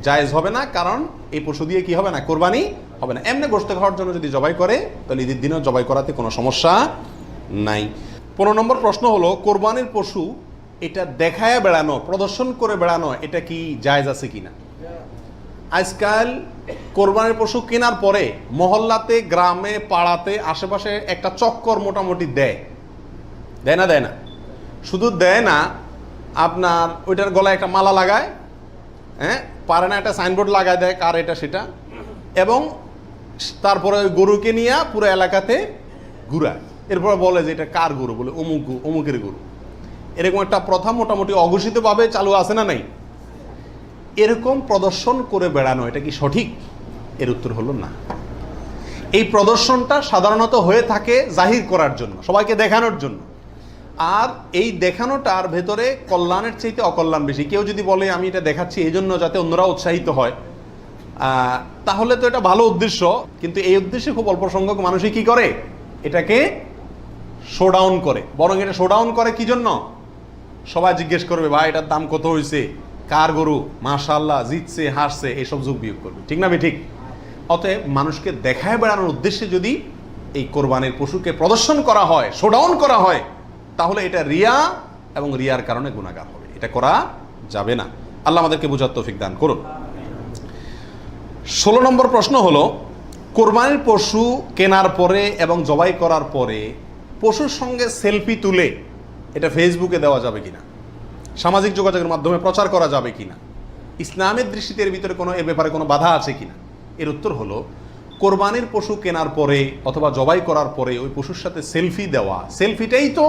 জায়েজ হবে না, কারণ এই পশু দিয়ে কি হবে না? কোরবানি হবে না। এমনি গোশত খাওয়ার জন্য যদি জবাই করে তাহলে ঈদের দিনেও জবাই করাতে কোনো সমস্যা নাই। 15 নম্বর প্রশ্ন হলো, কোরবানির পশু এটা দেখায় বেড়ানো, প্রদর্শন করে বেড়ানো, এটা কি জায়েজ আছে কিনা? আজকাল কোরবানির পশু কেনার পরে মহল্লাতে, গ্রামে, পাড়াতে, আশেপাশে একটা চক্কর মোটামুটি দেয় না? দেয় না? শুধু দেয় না, আপনার ওইটার গলায় একটা মালা লাগায়, হ্যাঁ, পারে না একটা সাইনবোর্ড লাগায় দেয় কার এটা সেটা, এবং তারপরে ওই গরুকে নিয়ে পুরো এলাকাতে ঘুরায়, এরপরে বলে যে এটা কার গরু, বলে অমুকের গরু। এরকম একটা প্রথা মোটামুটি অঘোষিতভাবে চালু আছে না নাই? এরকম প্রদর্শন করে বেড়ানো এটা কি সঠিক? এর উত্তর হলো না। এই প্রদর্শনটা সাধারণত হয়ে থাকে জাহির করার জন্য, সবাইকে দেখানোর জন্য। আর এই দেখানোটার ভেতরে কল্যাণের চাইতে অকল্যাণ বেশি। কেউ যদি বলে আমি এটা দেখাচ্ছি এই জন্য যাতে অন্যরা উৎসাহিত হয়, তাহলে তো এটা ভালো উদ্দেশ্য, কিন্তু এই উদ্দেশ্যে খুব অল্প সংখ্যক মানুষই কি করে? এটাকে শোডাউন করে। বরং এটা শোডাউন করে কি জন্য? সবাই জিজ্ঞেস করবে ভাই এটার দাম কত হয়েছে, কার গরু, মাশাআল্লাহ, জিতছে, হাসছে, এইসব যোগ বিয়োগ করবে। ঠিক না ঠিক? অতএব মানুষকে দেখায় বেড়ানোর উদ্দেশ্যে যদি এই কোরবানির পশুকে প্রদর্শন করা হয়, শোডাউন করা হয়, তাহলে এটা রিয়া, এবং রিয়ার কারণে গুনাহগার হবে। এটা করা যাবে না। আল্লাহ আমাদেরকে বুঝার তৌফিক দান করুন। 16 নম্বর প্রশ্ন হলো, কোরবানির পশু কেনার পরে এবং জবাই করার পরে পশুর সঙ্গে সেলফি তুলে এটা ফেসবুকে দেওয়া যাবে কিনা, সামাজিক যোগাযোগের মাধ্যমে প্রচার করা যাবে কিনা, ইসলামের দৃষ্টিতে এর ভিতরে এ ব্যাপারে কোনো বাধা আছে কিনা? এর উত্তর হলো, কোরবানির পশু কেনার পরে অথবা জবাই করার পরে ওই পশুর সাথে সেলফি দেওয়া, সেলফিটাই তো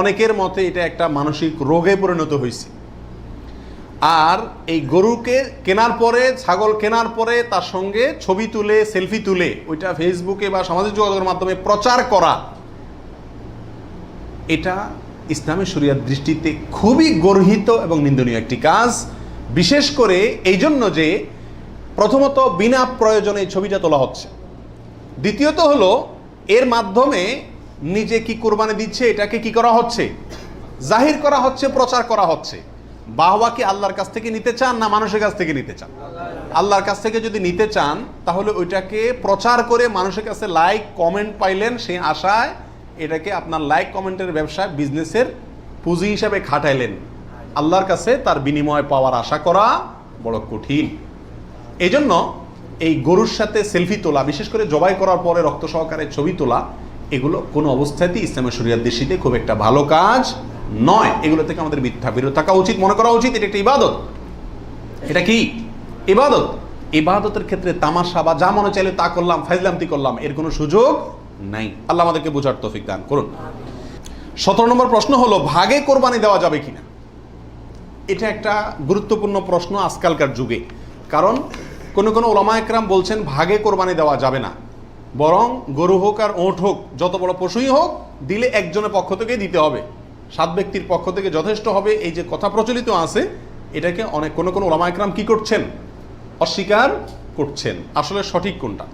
অনেকের মতে এটা একটা মানসিক রোগে পরিণত হয়েছে। আর এই গরুকে কেনার পরে, ছাগল কেনার পরে তার সঙ্গে ছবি তুলে, সেলফি তুলে ওইটা ফেসবুকে বা সামাজিক যোগাযোগের মাধ্যমে প্রচার করা, এটা ইসলামের শরিয়ার দৃষ্টিতে খুবই গর্হিত এবং নিন্দনীয় একটি কাজ। বিশেষ করে এই জন্য যে প্রথমত বিনা প্রয়োজনে এই ছবিটা তোলা হচ্ছে, দ্বিতীয়ত হলো এর মাধ্যমে নিজে কি কোরবানি দিচ্ছে এটাকে কি করা হচ্ছে, জাহির করা হচ্ছে, প্রচার করা হচ্ছে। বাহবা কি আল্লাহর কাছ থেকে নিতে চান না মানুষের কাছ থেকে নিতে চান? আল্লাহর কাছ থেকে যদি নিতে চান তাহলে ওইটাকে প্রচার করে মানুষের কাছে লাইক কমেন্ট পাইলেন, সেই আশায় এটাকে আপনার লাইক কমেন্টের ব্যবসায়, বিজনেসের পুঁজি হিসাবে খাটাইলেন। আল্লাহর কাছে তার বিনিময় পাওয়ার আশা করা বড় কঠিন। এই জন্য এই গরুর সাথে সেলফি তোলা, বিশেষ করে জবাই করার পরে রক্ত সহকারে ছবি তোলা, এগুলো কোনো অবস্থাতেই ইসলামের শরিয়ার দৃষ্টিতে খুব একটা ভালো কাজ নয়। এগুলো থেকে আমাদের বিরত থাকা উচিত, মনে করা উচিত এটা একটা ইবাদত। এটা কি ইবাদত? ইবাদতের ক্ষেত্রে তামাশা বা যা মনে চাইলে তা করলাম, ফাইজলামতি করলাম, এর কোনো সুযোগ নাই। আল্লাহ আমাদেরকে বোঝার তৌফিক দান করুন। 17 নম্বর প্রশ্ন হলো, ভাগে কোরবানি দেওয়া যাবে কিনা? এটা একটা গুরুত্বপূর্ণ প্রশ্ন আজকালকার যুগে। কারণ কোনো ওলামা একরাম বলছেন ভাগে কোরবানি দেওয়া যাবে না, বরং গরু হোক আর ওঁট হোক, যত বড় পশুই হোক, দিলে একজনের পক্ষ থেকে দিতে হবে, 7 ব্যক্তির পক্ষ থেকে যথেষ্ট হবে। এই যে কথা প্রচলিত আছে, এটাকে অনেক কোনো ওলামা একরাম কি করছেন, অস্বীকার করছেন। আসলে সঠিক কোনটা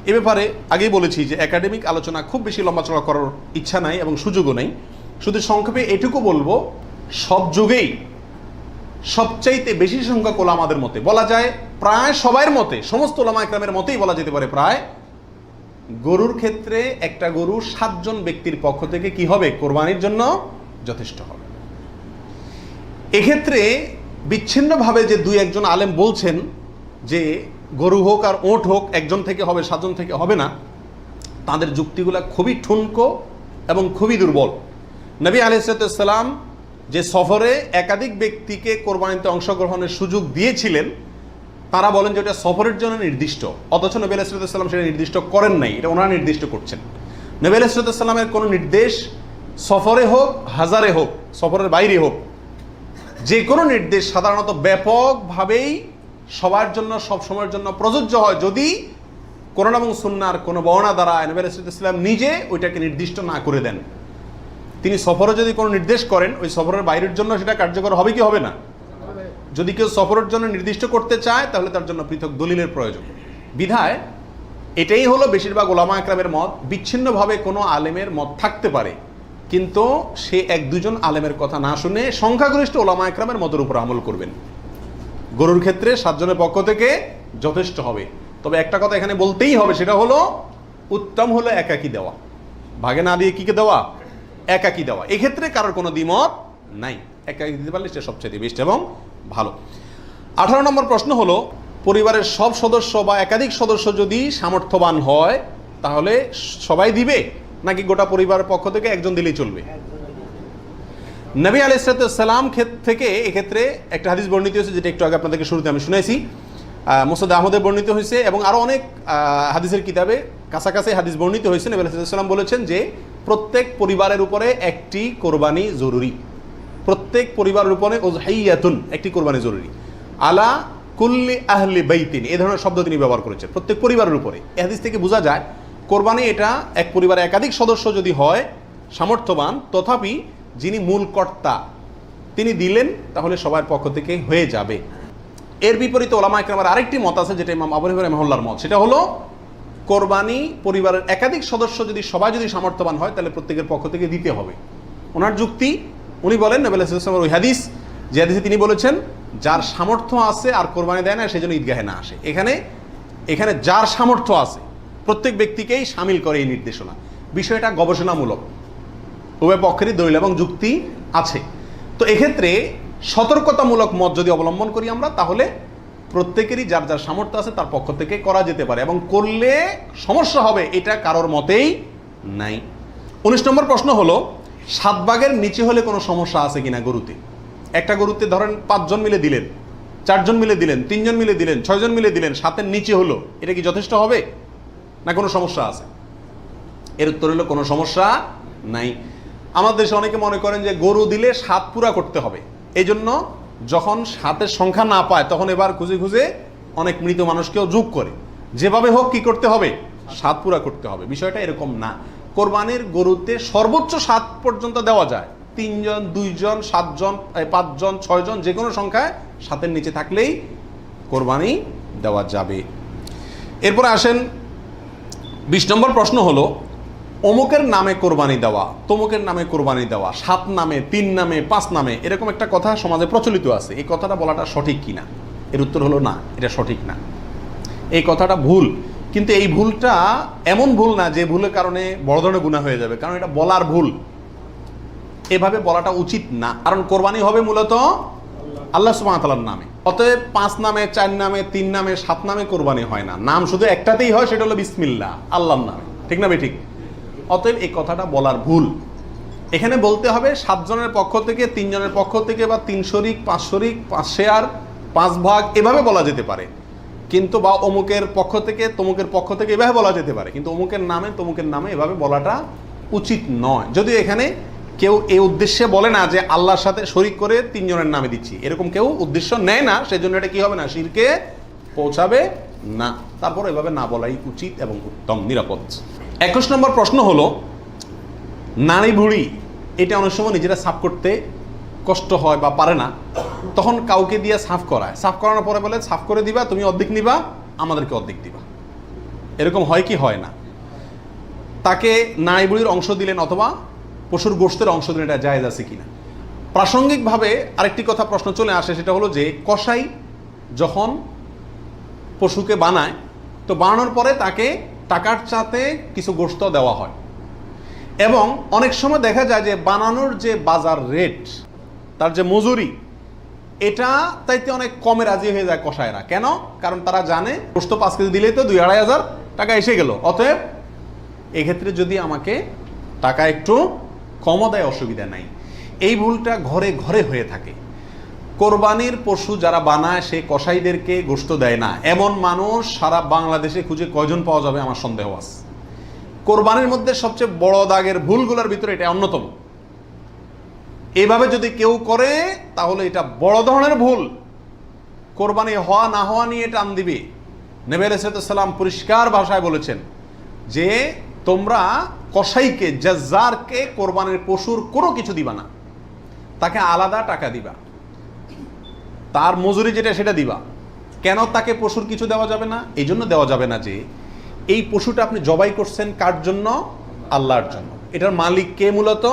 এ ব্যাপারে আগেই বলেছি যে একাডেমিক আলোচনা খুব বেশি লম্বাচড়া করার ইচ্ছা নাই এবং সুযোগও নেই। শুধু সংক্ষেপে এটুকু বলবো, সব যুগেই সবচাইতে বেশি সংখ্যক ওলামাদের মতে, বলা যায় প্রায় সবার মতে, সমস্ত ওলামা একরামের মতেই বলা যেতে পারে প্রায়, গরুর ক্ষেত্রে একটা গরু 7 জন ব্যক্তির পক্ষ থেকে কি হবে, কোরবানির জন্য যথেষ্ট হবে। এক্ষেত্রে বিচ্ছিন্নভাবে যে 2-1 জন আলেম বলছেন যে গরু হোক আর ওঁট হোক একজন থেকে হবে, 7 জন থেকে হবে না, তাদের যুক্তিগুলা খুবই ঠুনকো এবং খুবই দুর্বল। নবী আলাইহিস সালাম যে সফরে একাধিক ব্যক্তিকে কোরবানিতে অংশগ্রহণের সুযোগ দিয়েছিলেন, তারা বলেন যে ওটা সফরের জন্য নির্দিষ্ট, অথচ নবী আলাইহিস সালাম সেটা নির্দিষ্ট করেন নাই, এটা ওনারা নির্দিষ্ট করছেন। নবী আলাইহিস সালামের কোনো নির্দেশ সফরে হোক, হাজারে হোক, সফরের বাইরে হোক, যে কোনো নির্দেশ সাধারণত ব্যাপকভাবেই সবার জন্য সব সময়ের জন্য প্রযোজ্য হয়, যদি কোরআন এবং সুন্নাহর কোনো বর্ণনা দ্বারা নবী আলাইহিস সালাম নিজে ওইটাকে নির্দিষ্ট না করে দেন। তিনি সফরে যদি কোনো নির্দেশ করেন, ওই সফরের বাইরের জন্য সেটা কার্যকর হবে কি হবে না? যদি কেউ সফরের জন্য নির্দিষ্ট করতে চায় তাহলে তার জন্য পৃথক দলিলের প্রয়োজন। বিধায় এটাই হলো বেশিরভাগ ওলামা একরামের মত। বিচ্ছিন্নভাবে কোনো আলেমের মত থাকতে পারে, কিন্তু সে 1-2 জন আলেমের কথা না শুনে সংখ্যাগরিষ্ঠ ওলামা একরামের মতের উপর আমল করবেন। গরুর ক্ষেত্রে 7 জনের পক্ষ থেকে যথেষ্ট হবে। তবে একটা কথা এখানে বলতেই হবে, সেটা হলো উত্তম হলো একাকি দেওয়া, ভাগে না দিয়ে কিকে দেওয়া, একাকি দেওয়া। এক্ষেত্রে কারোর কোনো দ্বিমত নাই, একাকি দিতে পারলে সেটা সবচেয়ে বেস্ট এবং ভালো। 18 নম্বর প্রশ্ন হলো, পরিবারের সব সদস্য বা একাধিক সদস্য যদি সামর্থ্যবান হয় তাহলে সবাই দিবে, নাকি গোটা পরিবারের পক্ষ থেকে একজন দিলেই চলবে? নবী আলাইহিস সালাম থেকে এক্ষেত্রে একটা হাদিস বর্ণিত হয়েছে, যেটা একটু আগে আপনাদেরকে শুরুতে আমি শুনাইছি, মুসনাদ আহমদে বর্ণিত হয়েছে এবং আরও অনেক হাদিসের কিতাবে কাছাকাছি হাদিস বর্ণিত হয়েছে। নবী আলাইহিস সালাম বলেছেন যে প্রত্যেক পরিবারের উপরে একটি কোরবানি জরুরি, প্রত্যেক পরিবারের উপরে উযহিয়াতুন, একটি কোরবানি জরুরি, আলা কুল্লি আহলি বাইতিন, এই ধরনের শব্দ তিনি ব্যবহার করেছেন, প্রত্যেক পরিবারের উপরে। এই হাদিস থেকে বোঝা যায় কোরবানি এটা এক পরিবারে একাধিক সদস্য যদি হয় সামর্থ্যবান, তথাপি যিনি মূল কর্তা তিনি দিলেন তাহলে সবার পক্ষ থেকে হয়ে যাবে। এর বিপরীতে ওলামা একরামের আরেকটি মত আছে, যেটা ইমাম আবু হানিফা রাহিমাহুল্লাহর মত, সেটা হলো কোরবানি পরিবারের একাধিক সদস্য যদি সবাই যদি সামর্থ্যবান হয় তাহলে প্রত্যেকের পক্ষ থেকে দিতে হবে। ওনার যুক্তি, উনি বলেন নবী আলাইহিস সালামের ওই হাদিস, যে হাদিসে তিনি বলেছেন যার সামর্থ্য আছে আর কোরবানি দেয় না সেজন্য ঈদগাহে না আসে। এখানে যার সামর্থ্য আছে প্রত্যেক ব্যক্তিকেই শামিল করে এই নির্দেশনা। বিষয়টা গবেষণামূলক, উভয় পক্ষেরই দলিল এবং যুক্তি আছে। তো এক্ষেত্রে সতর্কতামূলক মত যদি অবলম্বন করি আমরা, তাহলে প্রত্যেকেরই যার যার সামর্থ্য আছে তার পক্ষ থেকে করা যেতে পারে, এবং করলে সমস্যা হবে এটা কারোর মতেই নাই। 19 নম্বর প্রশ্ন হলো 7 ভাগের নিচে হলে কোনো সমস্যা আছে কিনা গরুতে। একটা গরুতে ধরেন 5 জন মিলে দিলেন, 4 জন মিলে দিলেন, 3 জন মিলে দিলেন, 6 জন মিলে দিলেন, 7-এর নিচে হলো, এটা কি যথেষ্ট হবে না কোনো সমস্যা আছে? এর উত্তর হলো কোনো সমস্যা নাই। আমাদের দেশে অনেকে মনে করেন যে গরু দিলে 7 পুরা করতে হবে, এই জন্য যখন 7-এর সংখ্যা না পায় তখন এবার খুঁজে খুঁজে অনেক মৃত মানুষকেও যোগ করে, যেভাবে হোক কি করতে হবে, 7 পুরা করতে হবে। বিষয়টা এরকম না। কোরবানির গরুতে সর্বোচ্চ 7 পর্যন্ত দেওয়া যায়, 3 জন, 2 জন, 7 জন, 5 জন, 6 জন, যে কোনো সংখ্যায় 7-এর নিচে থাকলেই কোরবানি দেওয়া যাবে। এরপরে আসেন 20 নম্বর প্রশ্ন হলো অমুকের নামে কোরবানি দেওয়া, তমুকের নামে কোরবানি দেওয়া, 7 নামে, 3 নামে, 5 নামে, এরকম একটা কথা সমাজে প্রচলিত আছে। এই কথাটা বলাটা সঠিক কিনা? এর উত্তর হলো না, এটা সঠিক না, এই কথাটা ভুল। কিন্তু এই ভুলটা এমন ভুল না যে ভুলের কারণে বড় ধরনের গুনাহ হয়ে যাবে, কারণ এটা বলার ভুল, এভাবে বলাটা উচিত না। কারণ কোরবানি হবে মূলত আল্লাহ সুবহানাহু ওয়া তাআলার নামে, অতএব 5 নামে, 4 নামে, 3 নামে, 7 নামে কোরবানি হয় না। নাম শুধু একটাতেই হয়, সেটা হলো বিসমিল্লাহ, আল্লাহর নামে, ঠিক না ঠিক? অতএব এই কথাটা বলার ভুল। এখানে বলতে হবে 7 জনের পক্ষ থেকে, 3 জনের পক্ষ থেকে, বা 3 শরিক, 5 শরিক, 5 শেয়ার, 5 ভাগ, এভাবে বলা যেতে পারে। কিন্তু বা অমুকের পক্ষ থেকে, তমুকের পক্ষ থেকে, এভাবে বলা যেতে পারে, কিন্তু অমুকের নামে, তমুকের নামে এভাবে বলাটা উচিত নয়। যদিও এখানে কেউ এই উদ্দেশ্যে বলে না যে আল্লাহর সাথে শরিক করে 3 জনের নামে দিচ্ছি, এরকম কেউ উদ্দেশ্য নেয় না, সেজন্য এটা কি হবে না, শিরকে পৌঁছাবে না। তারপর এভাবে না বলাই উচিত এবং উত্তম, নিরাপদ। 21 নম্বর প্রশ্ন হলো নাড়ি ভুঁড়ি, এটা অনেক সময় নিজেরা সাফ করতে কষ্ট হয় বা পারে না, তখন কাউকে দিয়ে সাফ করায়, সাফ করানোর পরে বলে সাফ করে দিবা, তুমি অর্ধেক নিবা, আমাদেরকে অর্ধেক দিবা। এরকম হয় কি হয় না? তাকে নাড়ি ভুঁড়ির অংশ দিলেন অথবা পশুর গোশতের অংশ দিলেন, এটা জায়েজ আছে কিনা? প্রাসঙ্গিকভাবে আরেকটি কথা প্রশ্ন চলে আসে, সেটা হলো যে কসাই যখন পশুকে বানায়, তো বানানোর পরে তাকে টাকার চাতে কিছু গোশত দেওয়া হয়, এবং অনেক সময় দেখা যায় যে বানানোর যে বাজার রেট, তার যে মজুরি, এটা তাইতে অনেক কমে রাজি হয়ে যায় কসাইরা। কেন? কারণ তারা জানে গোশত 5 কেজি দিলেই তো 2-2.5 হাজার টাকা এসে গেল, অতএব এক্ষেত্রে যদি আমাকে টাকা একটু কমও দেয় অসুবিধা নাই। এই ভুলটা ঘরে ঘরে হয়ে থাকে। কোরবানির পশু যারা বানায় সে কসাইদেরকে গোশত দেয় না, এমন মানুষ সারা বাংলাদেশে খুঁজে কয়জন পাওয়া যাবে আমার সন্দেহ আছে। কোরবানির মধ্যে সবচেয়ে বড় দাগের ভুলগুলোর ভিতরে এটা অন্যতম। এভাবে যদি কেউ করে তাহলে এটা বড় ধরনের ভুল, কোরবানি হওয়া না হওয়া নিয়ে টান দিবে। নবী আলাইহিস সালাম পরিষ্কার ভাষায় বলেছেন যে তোমরা কসাইকে, জাজ্জারকে কোরবানির পশুর কোনো কিছু দিবা না, তাকে আলাদা টাকা দিবা, তার মজুরি যেটা সেটা দিবা। কেন তাকে পশুর কিছু দেওয়া যাবে না? এই জন্য দেওয়া যাবে না যে এই পশুটা আপনি জবাই করছেন কার জন্য? আল্লাহর জন্য। এটার মালিক কে? মূলত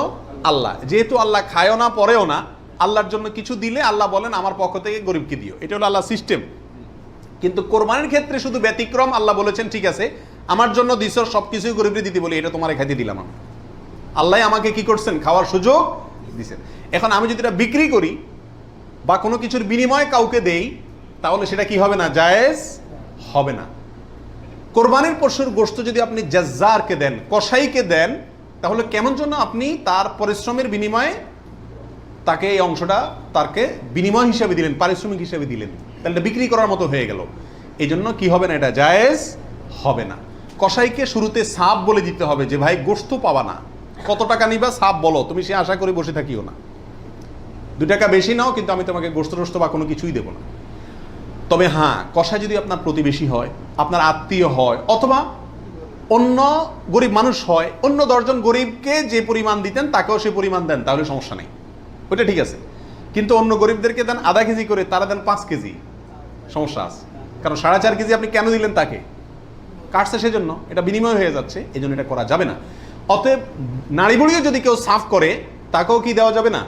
আল্লাহ। যেহেতু আল্লাহ খায়ও না পরেও না, আল্লাহর জন্য কিছু দিলে আল্লাহ বলেন আমার পক্ষ থেকে গরিবকে দিও, এটা হলো আল্লাহ সিস্টেম। কিন্তু কোরবানির ক্ষেত্রে শুধু ব্যতিক্রম, আল্লাহ বলেছেন ঠিক আছে আমার জন্য দিছ, সবকিছুই গরিবকে দিতে বলি, এটা তোমার খাইতে দিলাম আমি। আল্লাহ আমাকে কি করছেন? খাওয়ার সুযোগ দিছেন। এখন আমি যদি এটা বিক্রি করি বা কোনো কিছুর বিনিময়ে কাউকে দেই, তাহলে সেটা কি হবে না? জায়েজ হবে না। কোরবানির পশুর গোশত যদি আপনি জাজ্জারকে দেন, কসাইকে দেন, তাহলে কেমন জন্য আপনি তার পরিশ্রমের বিনিময়ে তাকে এই অংশটা তাকে বিনিময় হিসাবে দিলেন, পারিশ্রমিক হিসাবে দিলেন, তাহলে এটা বিক্রি করার মতো হয়ে গেল। এই জন্য কি হবে না? এটা জায়েজ হবে না। কসাইকে শুরুতে সাপ বলে দিতে হবে যে ভাই গোশত পাবা না, কত টাকা নিবা সাপ বলো, তুমি সে আশা করে বসে থাকিও না, 2 টাকা বেশি নাও, কিন্তু আমি তোমাকে গোশত টোস্ত বা কোনো কিছুই দেবো না। তবে হ্যাঁ, কসাই যদি আপনার প্রতিবেশী হয়, আপনার আত্মীয় হয়, অথবা অন্য গরিব মানুষ হয়, অন্য 10 জন গরিবকে যে পরিমাণ দিতেন তাকেও সে পরিমাণ দেন, তাহলে সমস্যা নেই, ওইটা ঠিক আছে। কিন্তু অন্য গরিবদেরকে দেন আধা কেজি করে, তারা দেন 5 কেজি, সমস্যা আছে। কারণ 4.5 কেজি আপনি কেন দিলেন? তাকে কাটছে সেজন্য, এটা বিনিময় হয়ে যাচ্ছে, এই জন্য এটা করা যাবে না। অতএব নাড়ি বুড়িও যদি কেউ সাফ করে, তাকেও কি দেওয়া যাবে না?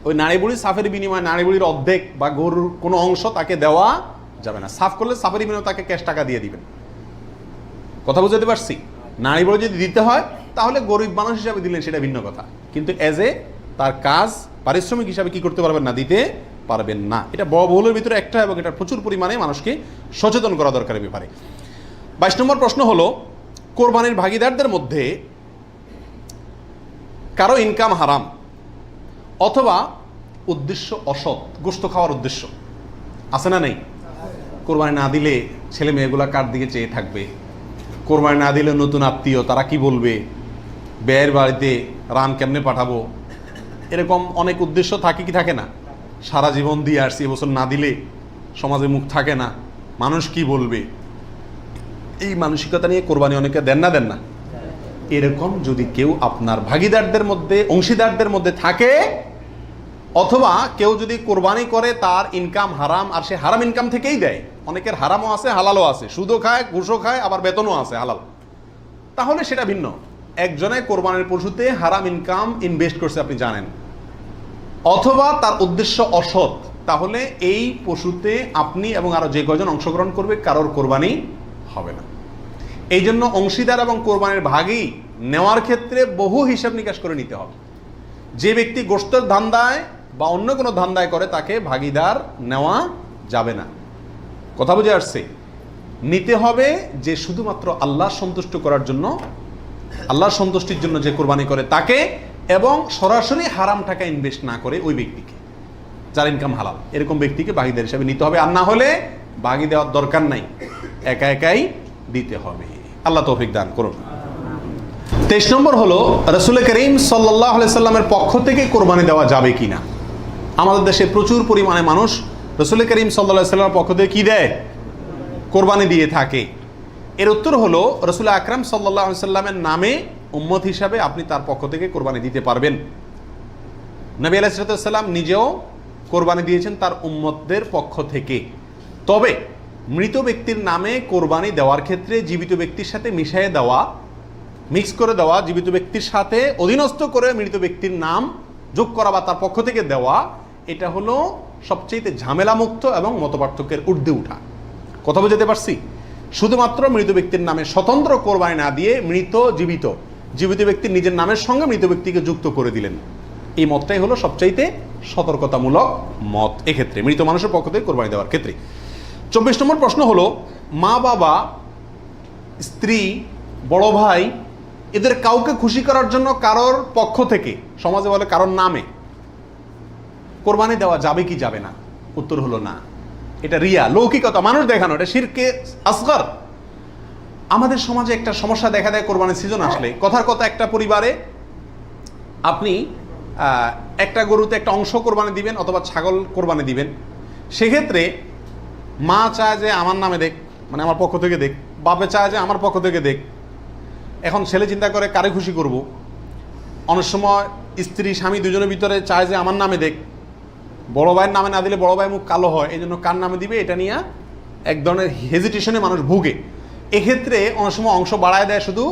ওই নাড়ি বুড়ির সাফের বিনিময়ে নাড়ি বুড়ির অর্ধেক বা গরুর কোনো অংশ তাকে দেওয়া যাবে না। সাফ করলে সাফের বিনিময়ে তাকে ক্যাশ টাকা দিয়ে দিবেন। কথা বুঝতে পারছি? নাড়ি বুড়ি যদি দিতে হয় তাহলে গরিব মানুষ হিসাবে দিলেন, সেটা ভিন্ন কথা, কিন্তু এজ এ তার কাজ পারিশ্রমিক হিসাবে কি করতে পারবেন না? দিতে পারবেন না। এটা বহুলের ভিতরে একটা, এবং এটা প্রচুর পরিমাণে মানুষকে সচেতন করা দরকার এই ব্যাপারে। 22 নম্বর প্রশ্ন হলো, কোরবানির ভাগিদারদের মধ্যে কারো ইনকাম হারাম অথবা উদ্দেশ্য অসৎ, গোশত খাওয়ার উদ্দেশ্য আছে না নেই? কোরবানি না দিলে ছেলে মেয়েগুলা কার দিকে চেয়ে থাকবে, কোরবানি না দিলে নতুন আত্মীয় তারা কি বলবে, ব্যয়ের বাড়িতে রান কেমনে পাঠাবো, এরকম অনেক উদ্দেশ্য থাকে কি থাকে না? সারা জীবন দিয়ে আসছি, এবছর না দিলে সমাজে মুখ থাকে না, মানুষ কি বলবে, এই মানসিকতা নিয়ে কোরবানি অনেকে দেন না। এরকম যদি কেউ আপনার ভাগিদারদের মধ্যে, অংশীদারদের মধ্যে থাকে, অথবা কেউ যদি কোরবানি করে তার ইনকাম হারাম, আর সে হারাম ইনকাম থেকেই দেয়, অনেকের হারামও আছে হালালও আছে, সুদও খায় ঘুষও খায় আবার বেতনও আছে হালাল, তাহলে সেটা ভিন্ন। একজনে কোরবানির পশুতে হারাম ইনকাম ইনভেস্ট করছে আপনি জানেন, অথবা তার উদ্দেশ্য অসৎ, তাহলে এই পশুতে আপনি এবং আরো যে কয়জন অংশগ্রহণ করবে কারোর কোরবানি হবে না। এই জন্য অংশীদার এবং কোরবানির ভাগই নেওয়ার ক্ষেত্রে বহু হিসাব নিকাশ করে নিতে হবে। যে ব্যক্তি গোশতের ধান্দায় বা অন্য কোনো ধান্দায় করে তাকে ভাগিদার নেওয়া যাবে না। কথা বুঝে আসছে? নিতে হবে যে শুধুমাত্র আল্লাহ সন্তুষ্ট করার জন্য, আল্লাহর সন্তুষ্টির জন্য যে কোরবানি করে তাকে, এবং সরাসরি হারাম টাকা ইনভেস্ট না করে ওই ব্যক্তিকে, যার ইনকাম হালাল, এরকম ব্যক্তিকে ভাগিদার হিসাবে নিতে হবে। আর না হলে ভাগি দেওয়ার দরকার নাই, একা একাই দিতে হবে। আল্লাহ তৌফিক দান করুন। 23 নম্বর হলো, রাসূল করিম সাল্লাল্লাহু আলাইহি সাল্লামের পক্ষ থেকে কোরবানি দেওয়া যাবে কিনা। আমাদের দেশে প্রচুর পরিমাণে মানুষ রাসূল করিম সাল্লাল্লাহু আলাইহি সাল্লামের পক্ষ থেকে কি দেয়? কোরবানি দিয়ে থাকে। এর উত্তর হলো, রাসূল আকরাম সাল্লাল্লাহু আলাইহি সাল্লামের নামে উম্মত হিসাবে আপনি তার পক্ষ থেকে কোরবানি দিতে পারবেন। নবী আলাইহিস সালাম নিজেও কোরবানি দিয়েছেন তার উম্মতদের পক্ষ থেকে। তবে মৃত ব্যক্তির নামে কোরবানি দেওয়ার ক্ষেত্রে জীবিত ব্যক্তির সাথে মিশিয়ে দেওয়া, মিক্স করে দেওয়া, জীবিত ব্যক্তির সাথে অধীনস্থ করে মৃত ব্যক্তির নাম যোগ করা বা তার পক্ষ থেকে দেওয়া, এটা হলো সবচেয়ে ঝামেলামুক্ত এবং মতপার্থক্যের ঊর্ধ্বে উঠা। কথা বুঝতে পারছি? শুধুমাত্র মৃত ব্যক্তির নামে স্বতন্ত্র কোরবানি না দিয়ে জীবিত ব্যক্তির নিজের নামের সঙ্গে মৃত ব্যক্তিকে যুক্ত করে দিলেন, এই মতটাই হলো সবচাইতে সতর্কতামূলক মত এক্ষেত্রে মৃত মানুষের পক্ষ থেকে কোরবানি দেওয়ার ক্ষেত্রে। 24 নম্বর প্রশ্ন হলো, মা বাবা, স্ত্রী, বড় ভাই, এদের কাউকে খুশি করার জন্য কারোর পক্ষ থেকে, সমাজে বলে কারোর নামে, কোরবানি দেওয়া যাবে কি যাবে না? উত্তর হলো না। এটা রিয়া, লৌকিকতা, মানুষ দেখানো, এটা শিরকে আসগর। আমাদের সমাজে একটা সমস্যা দেখা দেয় কোরবানির সিজন আসলে। কথার কথা, একটা পরিবারে আপনি একটা গরুতে একটা অংশ কোরবানি দিবেন অথবা ছাগল কোরবানি দিবেন, সেক্ষেত্রে মা চায় যে আমার নামে দেখ, মানে আমার পক্ষ থেকে দেখ, বাপে চায় যে আমার পক্ষ থেকে দেখ। এখন ছেলে চিন্তা করে কারে খুশি করব। অনেক সময় স্ত্রী স্বামী দুজনের ভিতরে চায় যে আমার নামে দেখ, বড় ভাইয়ের নামে না দিলে বড় ভাই মুখ কালো হয়, এই জন্য কার নামে দিবে এটা নিয়ে এক ধরনের হেজিটেশনে মানুষ ভুগে। এক্ষেত্রে অনেক সময় অংশ বাড়ায় দেয় শুধু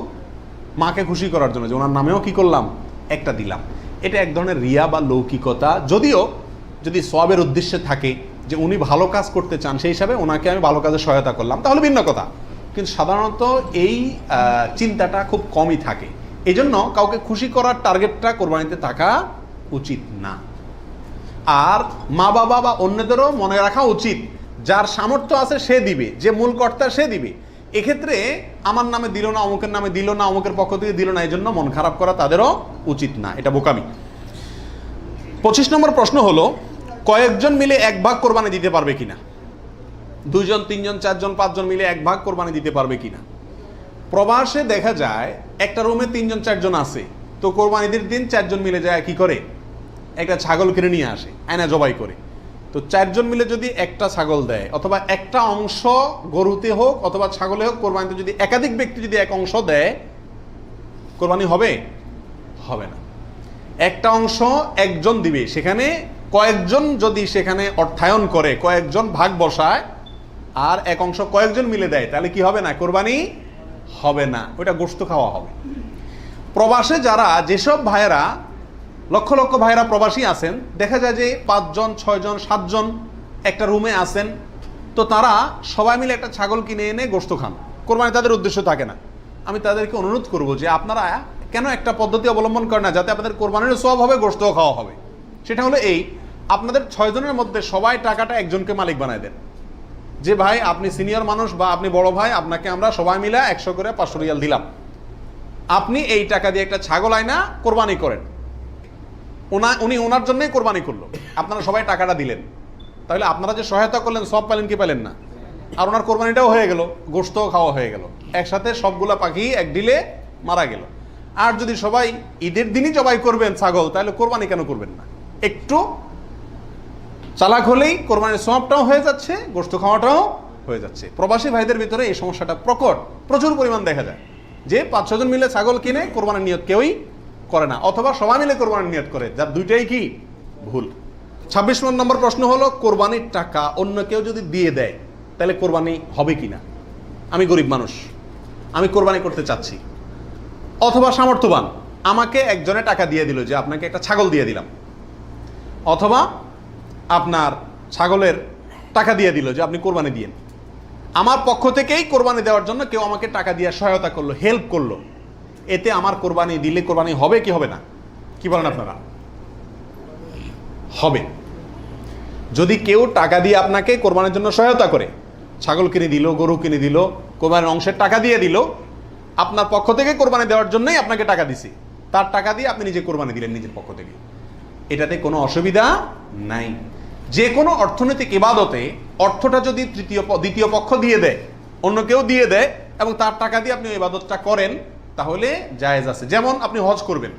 মাকে খুশি করার জন্য, যে ওনার নামেও কি করলাম, একটা দিলাম। এটা এক ধরনের রিয়া বা লৌকিকতা। যদিও যদি সওয়াবের উদ্দেশ্যে থাকে যে উনি ভালো কাজ করতে চান, সেই হিসাবে ওনাকে আমি ভালো কাজে সহায়তা করলাম, তাহলে ভিন্ন কথা। কিন্তু সাধারণত এই চিন্তাটা খুব কমই থাকে। এই জন্য কাউকে খুশি করার টার্গেটটা কোরবানিতে থাকা উচিত না। আর মা বাবা বা অন্যদেরও মনে রাখা উচিত, যার সামর্থ্য আছে সে দিবে, যে মূল কর্তা সে দিবে। এক্ষেত্রে আমার নামে দিল না, অমুকের নামে দিল না, অমুকের পক্ষ থেকে দিল না, এই জন্য মন খারাপ করা তাদেরও উচিত না, এটা বোকামি। 25 নম্বর প্রশ্ন হলো, কয়েকজন মিলে এক ভাগ কোরবানি দিতে পারবে কিনা? 2 জন, 3 জন, 4 জন, 5 জন মিলে এক ভাগ কোরবানি দিতে পারবে কিনা? প্রবাসে দেখা যায় একটা রুমে 3 জন 4 জন আছে, তো কোরবানিদের দিন 4 জন মিলে যায় কি করে, একটা ছাগল কিনে নিয়ে আসে, আয়না জবাই করে। তো 4 জন মিলে যদি একটা ছাগল দেয়, অথবা একটা অংশ গরুতে হোক অথবা ছাগলে হোক, কোরবানিতে যদি একাধিক ব্যক্তি যদি এক অংশ দেয়, কোরবানি হবে? হবে না। একটা অংশ একজন দিবে, সেখানে কয়েকজন যদি সেখানে অর্থায়ন করে, কয়েকজন ভাগ বসায়, আর এক অংশ কয়েকজন মিলে দেয়, তাহলে কি হবে না? কোরবানি হবে না, ওইটা গোশত খাওয়া হবে। প্রবাসে যারা, যেসব ভাইয়েরা, লক্ষ লক্ষ ভাইয়েরা প্রবাসী আছেন, দেখা যায় যে 5 জন, 6 জন, 7 জন একটা রুমে আছেন, তো তারা সবাই মিলে একটা ছাগল কিনে এনে গোশত খান, কোরবানি তাদের উদ্দেশ্য থাকে না। আমি তাদেরকে অনুরোধ করব যে আপনারা কেন একটা পদ্ধতি অবলম্বন করেন না, যাতে আপনাদের কোরবানিরও সওয়াব হবে, গোশতও খাওয়া হবে। সেটা হলো এই, আপনাদের 6 জনের মধ্যে সবাই টাকাটা একজনকে মালিক বানায় দেন, যে ভাই আপনি সিনিয়র মানুষ বা আপনি বড় ভাই, আপনাকে আমরা সবাই মিলে 100 করে 500 রিয়াল দিলাম, আপনি এই টাকা দিয়ে একটা ছাগল আইনা কোরবানি করেন। উনি ওনার জন্যই কোরবানি করলো, আপনারা সবাই টাকাটা দিলেন, তাহলে আপনারা যে সহায়তা করলেন সব পেলেন কি পেলেন না? আর ওনার কোরবানিটাও হয়ে গেল, গোশতও খাওয়া হয়ে গেল, একসাথে সবগুলা পাখি এক ডিলে মারা গেল। আর যদি সবাই ঈদের দিনই জবাই করবেন ছাগল, তাহলে কোরবানি কেন করবেন না? একটু চালাক হলেই কোরবানির সওয়াবটাও হয়ে যাচ্ছে, গোশত খাওয়াটাও হয়ে যাচ্ছে। প্রবাসী ভাইদের ভিতরে এই সমস্যাটা প্রচুর পরিমাণ দেখা যায়, যে 5-6 জন মিলে ছাগল কিনে কোরবানির নিয়ত কেউই করে না, অথবা সবাই মিলে কোরবানির নিয়ত করে, যার দুইটাই কি ভুল। 26 নম্বর প্রশ্ন হলো, কোরবানির টাকা অন্য কেউ যদি দিয়ে দেয় তাহলে কোরবানি হবে কিনা? আমি গরিব মানুষ, আমি কোরবানি করতে চাচ্ছি, অথবা সামর্থ্যবান, আমাকে একজনে টাকা দিয়ে দিল যে আপনাকে একটা ছাগল দিয়ে দিলাম, অথবা আপনার ছাগলের টাকা দিয়ে দিল যে আপনি কোরবানি দিয়েন, আমার পক্ষ থেকেই কোরবানি দেওয়ার জন্য কেউ আমাকে টাকা দিয়ে সহায়তা করলো, হেল্প করলো, এতে আমার কোরবানি দিলে কোরবানি হবে কি হবে না? কি বলেন আপনারা? হবে। যদি কেউ টাকা দিয়ে আপনাকে কোরবানির জন্য সহায়তা করে, ছাগল কিনে দিল, গরু কিনে দিল, কোরবানির অংশের টাকা দিয়ে দিল, আপনার পক্ষ থেকে কোরবানি দেওয়ার জন্যই আপনাকে টাকা দিছি, তার টাকা দিয়ে আপনি নিজে কোরবানি দিলেন নিজের পক্ষ থেকে, এটাতে কোনো অসুবিধা নাই। যে কোনো অর্থনৈতিক ইবাদতে অর্থটা যদি দ্বিতীয় পক্ষ দিয়ে দেয়, অন্য কেউ দিয়ে দেয়, এবং তার টাকা দিয়ে আপনি ইবাদতটা করেন, তাহলে জায়েজ আছে। যেমন আপনি হজ করবেন,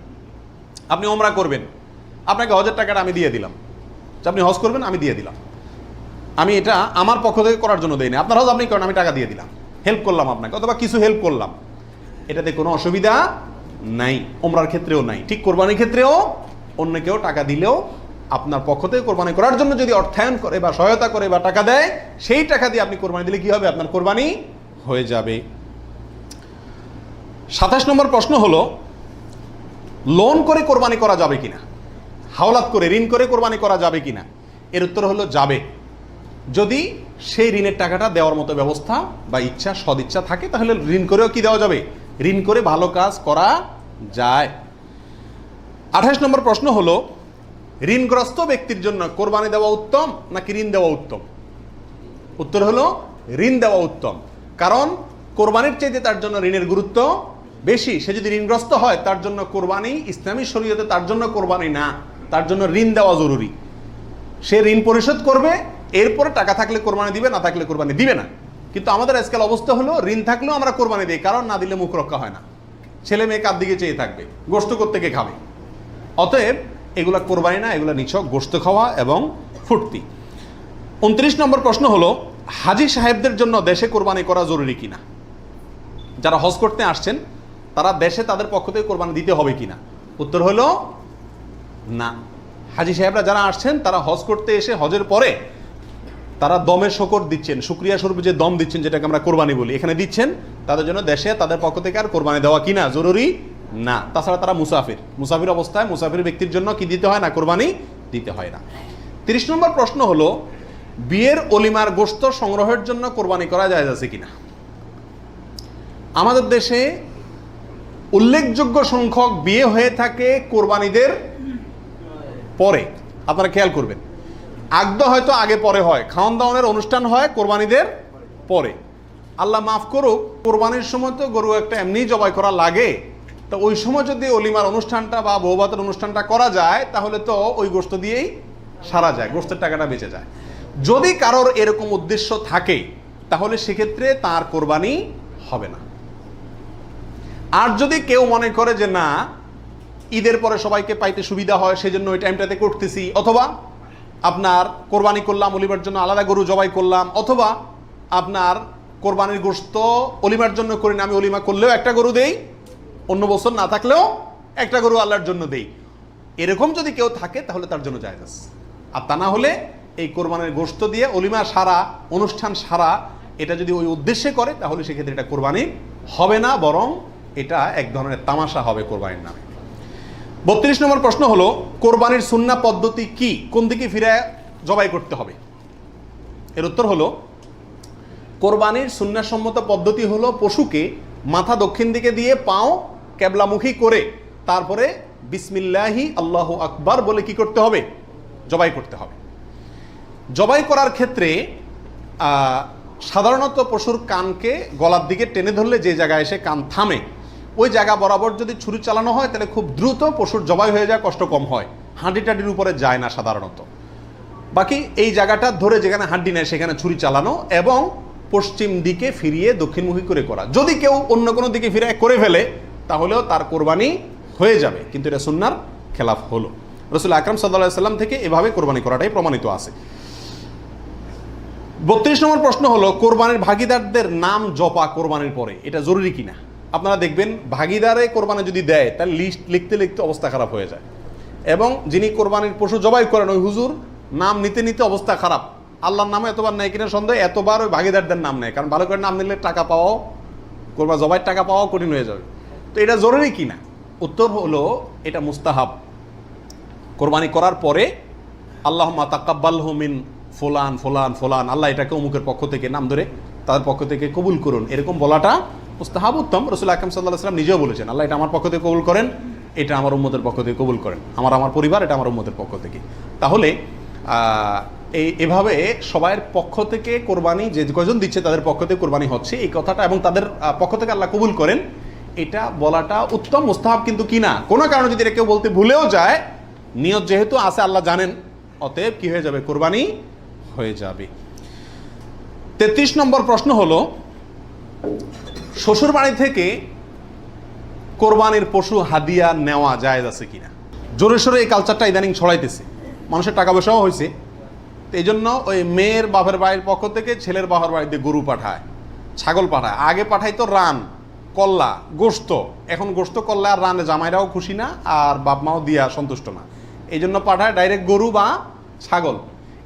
আপনি ওমরা করবেন, আপনাকে হজের টাকাটা আমি দিয়ে দিলাম, আপনি হজ করবেন আমি দিয়ে দিলাম, আমি এটা আমার পক্ষ থেকে করার জন্য দেই না, আপনার হজ আপনি করেন, আমি টাকা দিয়ে দিলাম, হেল্প করলাম আপনাকে, অথবা কিছু হেল্প করলাম, এটাতে কোনো অসুবিধা নাই। ওমরার ক্ষেত্রেও নাই, ঠিক কোরবানির ক্ষেত্রেও অন্য কেউ টাকা দিলেও আপনার পক্ষ থেকে কোরবানি করার জন্য যদি অর্থায়ন করে বা সহায়তা করে বা টাকা দেয়, সেই টাকা দিয়ে আপনি কোরবানি দিলে কি হবে? আপনার কোরবানি হয়ে যাবে। 27 নম্বর প্রশ্ন হলো, লোন করে কোরবানি করা যাবে কিনা? হাওলাত করে, ঋণ করে কোরবানি করা যাবে কিনা? এর উত্তর হলো যাবে, যদি সেই ঋণের টাকাটা দেওয়ার মতো ব্যবস্থা বা ইচ্ছা, সদিচ্ছা থাকে, তাহলে ঋণ করেও কি দেওয়া যাবে? ঋণ করে ভালো কাজ করা যায়। 28 নম্বর প্রশ্ন হলো, ঋণগ্রস্ত ব্যক্তির জন্য কোরবানি দেওয়া উত্তম নাকি ঋণ দেওয়া উত্তম? উত্তর হলো ঋণ দেওয়া উত্তম, কারণ কোরবানির চাইতে তার জন্য ঋণের গুরুত্ব বেশি। সে যদি ঋণগ্রস্ত হয়, তার জন্য কোরবানি ইসলামী শরীয়তে তার জন্য কোরবানি না, তার জন্য ঋণ দেওয়া জরুরি। সে ঋণ পরিশোধ করবে, এরপরে টাকা থাকলে কোরবানি দিবে, না থাকলে কোরবানি দিবে না। কিন্তু আমাদের আজকাল অবস্থা হলো, ঋণ থাকলেও আমরা কোরবানি দিই, কারণ না দিলে মুখ রক্ষা হয় না, ছেলে মেয়ে কার দিকে চেয়ে থাকবে, গোশত করতে কে খাবে। অতএব এগুলা কোরবানি না, এগুলা নিছক গোশত খাওয়া এবং ফুর্তি। 29 নম্বর প্রশ্ন হলো, হাজি সাহেবদের জন্য দেশে কোরবানি করা জরুরি কিনা? যারা হজ করতে আসছেন তারা দেশে তাদের পক্ষ থেকে কোরবানি দিতে হবে কিনা? উত্তর হলো না। হাজি সাহেবরা যারা আসছেন, তারা হজ করতে এসে হজের পরে তারা দমে শকর দিচ্ছেন, শুকরিয়া স্বরূপ যে দম দিচ্ছেন, যেটাকে আমরা কোরবানি বলি, এখানে দিচ্ছেন, তাদের জন্য দেশে তাদের পক্ষ থেকে আর কোরবানি দেওয়া কিনা জরুরি না। তাছাড়া তারা মুসাফির অবস্থায় মুসাফির ব্যক্তির জন্য কি দিতে হয় না? কোরবানি দিতে হয় না। 30 নম্বর প্রশ্ন হলো, বিয়ের অলিমার গোশত সংগ্রহের জন্য কোরবানি করা জায়েজ আছে কিনা? আমাদের দেশে উল্লেখযোগ্য সংখ্যক বিয়ে হয়ে থাকে কোরবানিদের পরে। আপনারা খেয়াল করবেন, আগদ হয়তো আগে পরে হয়, খাওয়ান দাওয়ানের অনুষ্ঠান হয় কোরবানিদের পরে। আল্লাহ মাফ করুক, কোরবানির সময় তো গরু একটা এমনি জবাই করা লাগে, তো ওই সময় যদি অলিমার অনুষ্ঠানটা বা বৌভাতের অনুষ্ঠানটা করা যায়, তাহলে তো ওই গোশত দিয়েই সারা যায়, গোশতের টাকাটা বেঁচে যায়। যদি কারোর এরকম উদ্দেশ্য থাকে, তাহলে সেক্ষেত্রে তার কোরবানি হবে না। আর যদি কেউ মনে করে যে না, ঈদের পরে সবাইকে পাইতে সুবিধা হয়, সেজন্য ওই টাইমটাতে করতেছি, অথবা আপনার কোরবানি করলাম, অলিমার জন্য আলাদা গরু জবাই করলাম, অথবা আপনার কোরবানির গোশত অলিমার জন্য করি না, আমি অলিমা করলেও একটা গরু দেই, অন্য বছর না থাকলেও একটা গরু আল্লাহর জন্য দেই, এরকম যদি কেউ থাকে, তাহলে তার জন্য জায়েজ আছে। আর তা না হলে এই কোরবানির গোশত দিয়ে অলিমা সারা, অনুষ্ঠান সারা, এটা যদি ওই উদ্দেশ্যে করে, তাহলে সেক্ষেত্রে এটা কোরবানি হবে না, বরং এটা এক ধরনের তামাশা হবে কোরবানির নামে। 32 নম্বর প্রশ্ন হলো, কোরবানির সুন্নাহ পদ্ধতি কি? কোন দিকে ফিরে জবাই করতে হবে? এর উত্তর হলো, কোরবানির সুন্নাহসম্মত পদ্ধতি হলো, পশুকে মাথা দক্ষিণ দিকে দিয়ে পাও কেবলামুখী করে তারপরে বিসমিল্লাহি আল্লাহু আকবার বলে কি করতে হবে? জবাই করতে হবে। জবাই করার ক্ষেত্রে সাধারণত পশুর কানকে গলার দিকে টেনে ধরলে যে জায়গায় এসে কান থামে ওই জায়গা বরাবর যদি ছুরি চালানো হয় তাহলে খুব দ্রুত পশুর জবাই হয়ে যায়, কষ্ট কম হয়, হাঁডি টাডির উপরে যায় না সাধারণত। বাকি এই জায়গাটা ধরে যেখানে হাড্ডি নেয় সেখানে ছুরি চালানো এবং পশ্চিম দিকে ফিরিয়ে দক্ষিণমুখী করে করা। যদি কেউ অন্য কোনো দিকে ফিরে করে ফেলে তাহলেও তার কোরবানি হয়ে যাবে, কিন্তু এটা সুন্নার খেলাফ হলো। রাসূল আকরাম সাল্লাল্লাহু আলাইহি ওয়াসাল্লাম থেকে এভাবে কোরবানি করাটাই প্রমাণিত আছে। 32 নম্বর প্রশ্ন হলো কোরবানির ভাগিদারদের নাম জপা কোরবানির পরে এটা জরুরি কিনা। আপনারা দেখবেন ভাগিদারে কোরবানি যদি দেয় তাহলে লিস্ট লিখতে লিখতে অবস্থা খারাপ হয়ে যায়, এবং যিনি কোরবানির পশু জবাই করেন ওই হুজুর নাম নিতে নিতে অবস্থা খারাপ। আল্লাহর নামে এতবার নেয় কিনা সন্দেহ, এতবার ওই ভাগিদারদের নাম নেয়, কারণ ভালো করে নাম নিলে টাকা পাওয়াও, কোরবানি জবাইয়ের টাকা পাওয়াও কঠিন হয়ে যাবে। তো এটা জরুরি কিনা, উত্তর হলো এটা মুস্তাহাব। কোরবানি করার পরে আল্লাহুম্মা তাকাব্বালহু মিন ফুলান ফুলান ফুলান, আল্লাহ এটাকে অমুকের পক্ষ থেকে নাম ধরে তাদের পক্ষ থেকে কবুল করুন, এরকম বলাটা মুস্তাহাব, উত্তম। রাসূল আকরাম সাল্লাল্লাহু আলাইহি ওয়াসাল্লাম নিজেও বলেছেন আল্লাহ এটা আমার পক্ষ থেকে কবুল করেন, এটা আমার উম্মতের পক্ষ থেকে কবুল করেন, আমার পরিবার এটা আমার উম্মতের পক্ষ থেকে। তাহলে এভাবে সবাইয়ের পক্ষ থেকে কোরবানি যে কয়জন দিচ্ছে তাদের পক্ষ থেকে কোরবানি হচ্ছে এই কথাটা, এবং তাদের পক্ষ থেকে আল্লাহ কবুল করেন এটা বলাটা উত্তম, মুস্তাহাব। কিন্তু কিনা কোনো কারণে যদি এটা কেউ বলতে ভুলেও যায়, নিয়ত যেহেতু আছে আল্লাহ জানেন, অতএব কি হয়ে যাবে, কোরবানি হয়ে যাবে। 33 নম্বর প্রশ্ন হলো শ্বশুর বাড়ি থেকে কোরবানির পশু হাদিয়া নেওয়া জায়েজ আছে কিনা। জোরে সোরে এই কালচারটা ইদানিং ছড়াইতেছে, মানুষের টাকা পয়সাও হয়েছে, তো এই জন্য ওই মেয়ের বাপের বাড়ির পক্ষ থেকে ছেলের বাপের বাড়িতে গরু পাঠায়, ছাগল পাঠায়। আগে পাঠাইতো রান, কল্লা, গোশত, এখন গোশত কল্লা আর রানে জামাইরাও খুশি না আর বাপ মাও দিয়া সন্তুষ্ট না, এই জন্য পাঠায় ডাইরেক্ট গরু বা ছাগল।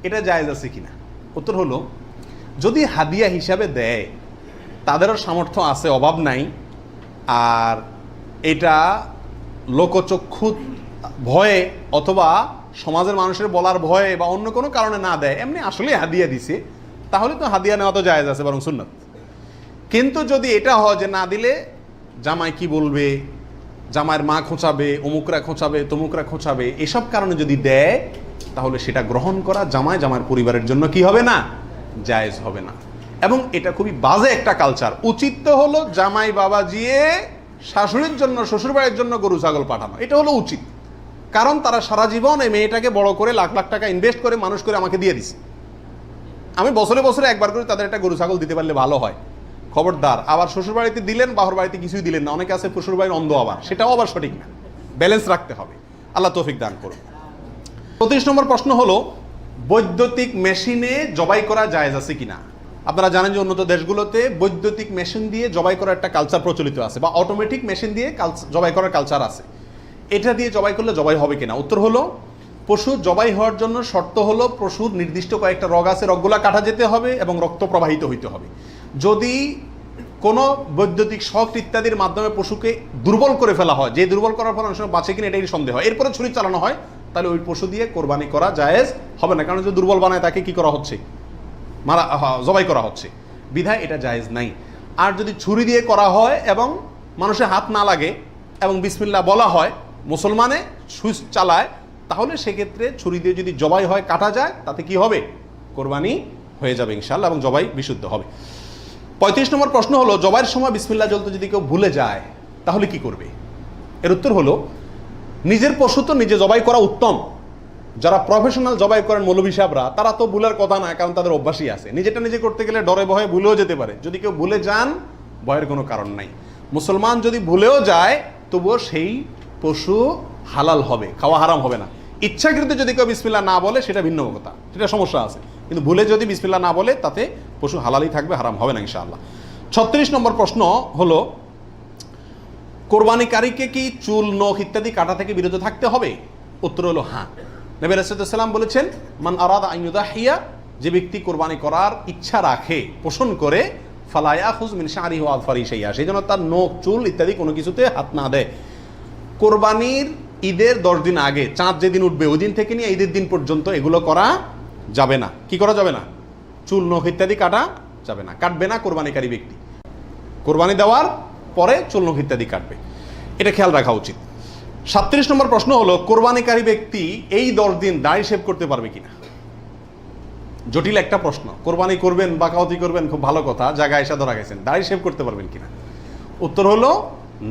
এটা জায়েজ আছে কিনা, উত্তর হলো যদি হাদিয়া হিসাবে দেয় তাদেরও সামর্থ্য আছে, অভাব নাই, আর এটা লোকচক্ষু ভয়ে অথবা সমাজের মানুষের বলার ভয়ে বা অন্য কোনো কারণে না দেয়, এমনি আসলে হাদিয়া দিছে, তাহলে তো হাদিয়া নেওয়া তো জায়েজ আছে, বরং সুন্নাত। কিন্তু যদি এটা হয় যে না দিলে জামাই কি বলবে, জামাইয়ের মা খোঁচাবে, অমুকরা খোঁচাবে, তমুকরা খোঁচাবে, এসব কারণে যদি দেয় তাহলে সেটা গ্রহণ করা জামাইয়ের পরিবারের জন্য কি হবে না, জায়েজ হবে না। এবং এটা খুবই বাজে একটা কালচার। উচিত তো হলো জামাই বাবা জিয়ে শাশুড়ির জন্য, শ্বশুরবাড়ির জন্য গরু ছাগল পাঠানো, এটা হলো উচিত। কারণ তারা সারা জীবন এই মেয়েটাকে বড় করে লাখ লাখ টাকা ইনভেস্ট করে মানুষ করে আমাকে দিয়ে দিছে, আমি বছরে বছরে একবার করে তাদের একটা গরু ছাগল দিতে পারলে ভালো হয়। খবরদার আবার শ্বশুর বাড়িতে দিলেন, বাহর বাড়িতে কিছুই দিলেন না, অনেকে আছে শ্বশুর বাড়ির অন্ধ, আবার সেটাও আবার সঠিক না, ব্যালেন্স রাখতে হবে। আল্লাহ তৌফিক দান করুন। 35 নম্বর প্রশ্ন হলো বৈদ্যুতিক মেশিনে জবাই করা জায়েজ আছে কিনা। আপনারা জানেন যে উন্নত দেশগুলোতে বৈদ্যুতিক মেশিন দিয়ে জবাই করার একটা কালচার প্রচলিত আছে, বা অটোমেটিক মেশিন দিয়ে জবাই করার কালচার আছে। এটা দিয়ে জবাই করলে জবাই হবে কিনা, উত্তর হলো পশু জবাই হওয়ার জন্য শর্ত হলো পশুর নির্দিষ্ট কয়েকটা রগ আছে, রগগুলা কাটা যেতে হবে এবং রক্ত প্রবাহিত হইতে হবে। যদি কোনো বৈদ্যুতিক শক ইত্যাদির মাধ্যমে পশুকে দুর্বল করে ফেলা হয়, যে দুর্বল করার ফলে অনেক সময় বাঁচে কিনা এটাই সন্দেহ হয়, এরপরে ছুরি চালানো হয়, তাহলে ওই পশু দিয়ে কোরবানি করা জায়েজ হবে না, কারণ যে দুর্বল বানায় তাকে কি করা হচ্ছে, জবাই করা হচ্ছে, বিধায় এটা জায়েজ নাই। আর যদি ছুরি দিয়ে করা হয় এবং মানুষের হাত না লাগে এবং বিসমিল্লাহ বলা হয়, মুসলমানে সুইচ চালায়, তাহলে সেক্ষেত্রে ছুরি দিয়ে যদি জবাই হয়, কাটা যায়, তাতে কি হবে, কোরবানি হয়ে যাবে ইনশাআল্লাহ, এবং জবাই বিশুদ্ধ হবে। 35 নম্বর প্রশ্ন হলো জবাইয়ের সময় বিসমিল্লাহ বলতে যদি কেউ ভুলে যায় তাহলে কি করবে। এর উত্তর হলো নিজের পশু তো নিজে জবাই করা উত্তম। যারা প্রফেশনাল জবাই করেন মৌলভী সাহেবরা, তারা তো ভুলের কথা না, কারণ তাদের অভ্যাসই আছে। নিজেটা নিজে করতে গেলে ডরে ভয়ে ভুলেও যেতে পারে, যদি কেউ ভুলে যান ভয়ের কোনো কারণ নাই। মুসলমান যদি ভুলেও যায় তবুও সেই পশু হালাল হবে, খাওয়া হারাম হবে না। ইচ্ছাকৃত যদি কেউ বিসমিল্লাহ না বলে সেটা ভিন্ন কথা, সেটা সমস্যা আছে, কিন্তু ভুলে যদি বিসমিল্লাহ না বলে তাতে পশু হালালই থাকবে, হারাম হবে না ইনশাআল্লাহ। 36 নম্বর প্রশ্ন হলো কোরবানিকারীকে কি চুল, নখ ইত্যাদি কাটা থেকে বিরত থাকতে হবে। উত্তর হলো হ্যাঁ। নবী রাসূলুল্লাহ সাল্লাল্লাহু আলাইহি ওয়াসাল্লাম বলেছেন মান আরাদা আন ইউদাহিয়া, যে ব্যক্তি কোরবানি করার ইচ্ছা রাখে, পোষণ করে, ফালা ইয়াখুজ মিন শা'রিহি ওয়া আযফারিহি শাইআ, সেই জন্য তার নখ, চুল ইত্যাদি কোনো কিছুতে হাত না দেয়। কোরবানির ঈদের 10 দিন আগে, চাঁদ যেদিন উঠবে ওই দিন থেকে নিয়ে ঈদের দিন পর্যন্ত এগুলো করা যাবে না। কি করা যাবে না, চুল, নখ ইত্যাদি কাটা যাবে না, কাটবে না কোরবানিকারী ব্যক্তি। কোরবানি দেওয়ার পরে চুল, নখ ইত্যাদি কাটবে, এটা খেয়াল রাখা উচিত। 37 নম্বর প্রশ্ন হলো, কোরবানিকারী ব্যক্তি এই 10 দিন দাড়ি শেভ করতে পারবে কিনা? জটিল একটা প্রশ্ন। কোরবানি করবেন, বাকাওয়াতি করবেন, খুব ভালো কথা, জায়গায় এসে ধরা গেছেন, দাড়ি শেভ করতে পারবেন কিনা? উত্তর হলো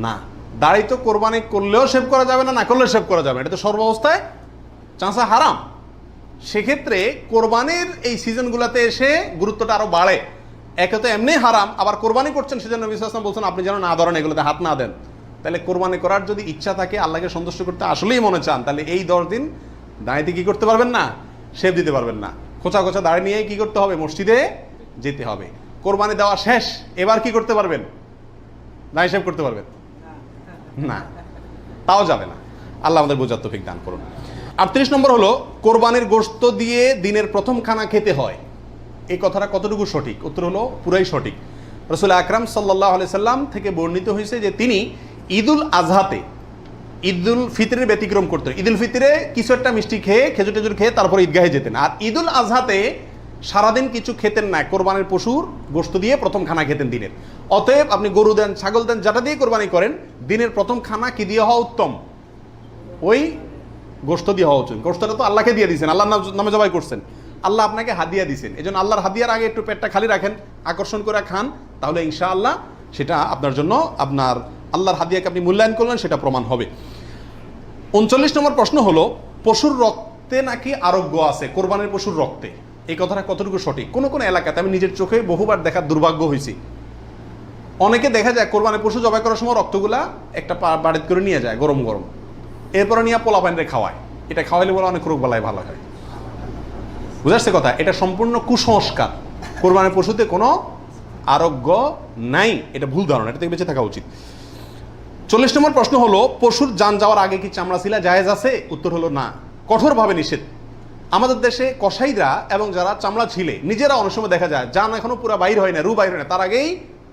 না। দাড়ি তো কোরবানি করলেও শেভ করা যাবে না, না করলেও শেভ করা যাবে, এটা তো সর্বাবস্থায় চাঁচা হারাম। সেক্ষেত্রে কোরবানির এই সিজনগুলোতে এসে গুরুত্বটা আরো বাড়ে। একে তো এমনি হারাম, আবার কোরবানি করছেন সেজন্য নবী সাল্লাল্লাহু আলাইহি ওয়াসাল্লাম বলছেন আপনি যেন না ধরেন, এগুলোতে হাত না দেন। তাহলে কোরবানি করার যদি ইচ্ছা থাকে, আল্লাহকে সন্তুষ্ট করতে আসলেই মনে চান, তাহলে এই 10 দিন দাঁড়িতে কি করতে পারবেন না? শেভ দিতে পারবেন না। খোঁচা খোঁচা দাড়ি নিয়ে কি করতে হবে? মসজিদে যেতে হবে। কোরবানি দেওয়া শেষ, এবার কি করতে পারবেন? দাঁড়ি শেভ করতে পারবেন না, তাও যাবে না। আল্লাহ আমাদের বোঝার তৌফিক দান করুন। 38 নম্বর হলো, কোরবানির গোশত দিয়ে দিনের প্রথম খানা খেতে হয়, এই কথাটা কতটুকু সঠিক? উত্তর হলো পুরাই সঠিক। রাসূল আকরাম সাল্লাল্লাহু আলাইহি সাল্লাম থেকে বর্ণিত হয়েছে যে তিনি ঈদুল আজহাতে, ঈদুল ফিতরের ব্যতিক্রম করতেন। ঈদুল ফিতরে কিছু একটা মিষ্টি খেয়ে, খেজুর টেজুর খেয়ে তারপর ঈদগাহে যেতেন, আর ঈদুল আজহাতে সারাদিন কিছু খেতেন না, কোরবানির পশুর গোশত দিয়ে প্রথম খানা খেতেন দিনের। অতএব আপনি গরু দেন, ছাগল দেন, যেটা দিয়ে কোরবানি করেন, দিনের প্রথম খানা কি দিয়ে হওয়া উত্তম? ওই গোশত দিয়ে হওয়া উচিত। গোশতটা তো আল্লাহকে দিয়ে দিয়েছেন, আল্লাহর নামে জবাই করছেন, আল্লাহ আপনাকে হাদিয়া দিয়েছেন। এই জন্য আল্লাহর হাদিয়ার আগে একটু পেটটা খালি রাখেন, আকর্ষণ করে খান, তাহলে ইনশাআল্লাহ সেটা আপনার জন্য, আপনার আল্লাহর হাদিয়াকে আপনি মূল্যায়ন করলেন, সেটা প্রমাণ হবে। 39 নম্বর প্রশ্ন হলো, পশুর রক্তে নাকি আরোগ্য আছে, কোরবানির পশুর রক্তে, এই কথাটা কতটুকু সঠিক? কোন কোন এলাকাতে আমি নিজের চোখে বহুবার দেখার দুর্ভাগ্য হয়েছি, অনেকে দেখা যায় কোরবানির পশু জবাই করার সময় রক্তগুলা একটা বাড়িতে করে নিয়ে যায় গরম গরম, এরপরে নিয়ে পোলা পানিরে খাওয়ায়। এটা খাওয়াইলে বলে অনেক রোগ বালাই ভালো হয়। বুঝাচ্ছে কথা? এটা সম্পূর্ণ কুসংস্কার। কোরবানির পশুতে কোনো আরোগ্য নাই, এটা ভুল ধারণা, এটা থেকে বেঁচে থাকা উচিত। 40 নম্বর প্রশ্ন হলো, পশুর জান যাওয়ার আগে কি চামড়া ছিলা জায়েজ আছে? উত্তর হলো না, কঠোরভাবে নিষেধ। আমাদের দেশে কসাইরা এবং যারা চামড়া ছিলে নিজেরা অনেক সময় দেখা যায় জান এখনো পুরো বাইর হয় না, রু বাইর হয় না, তার আগেই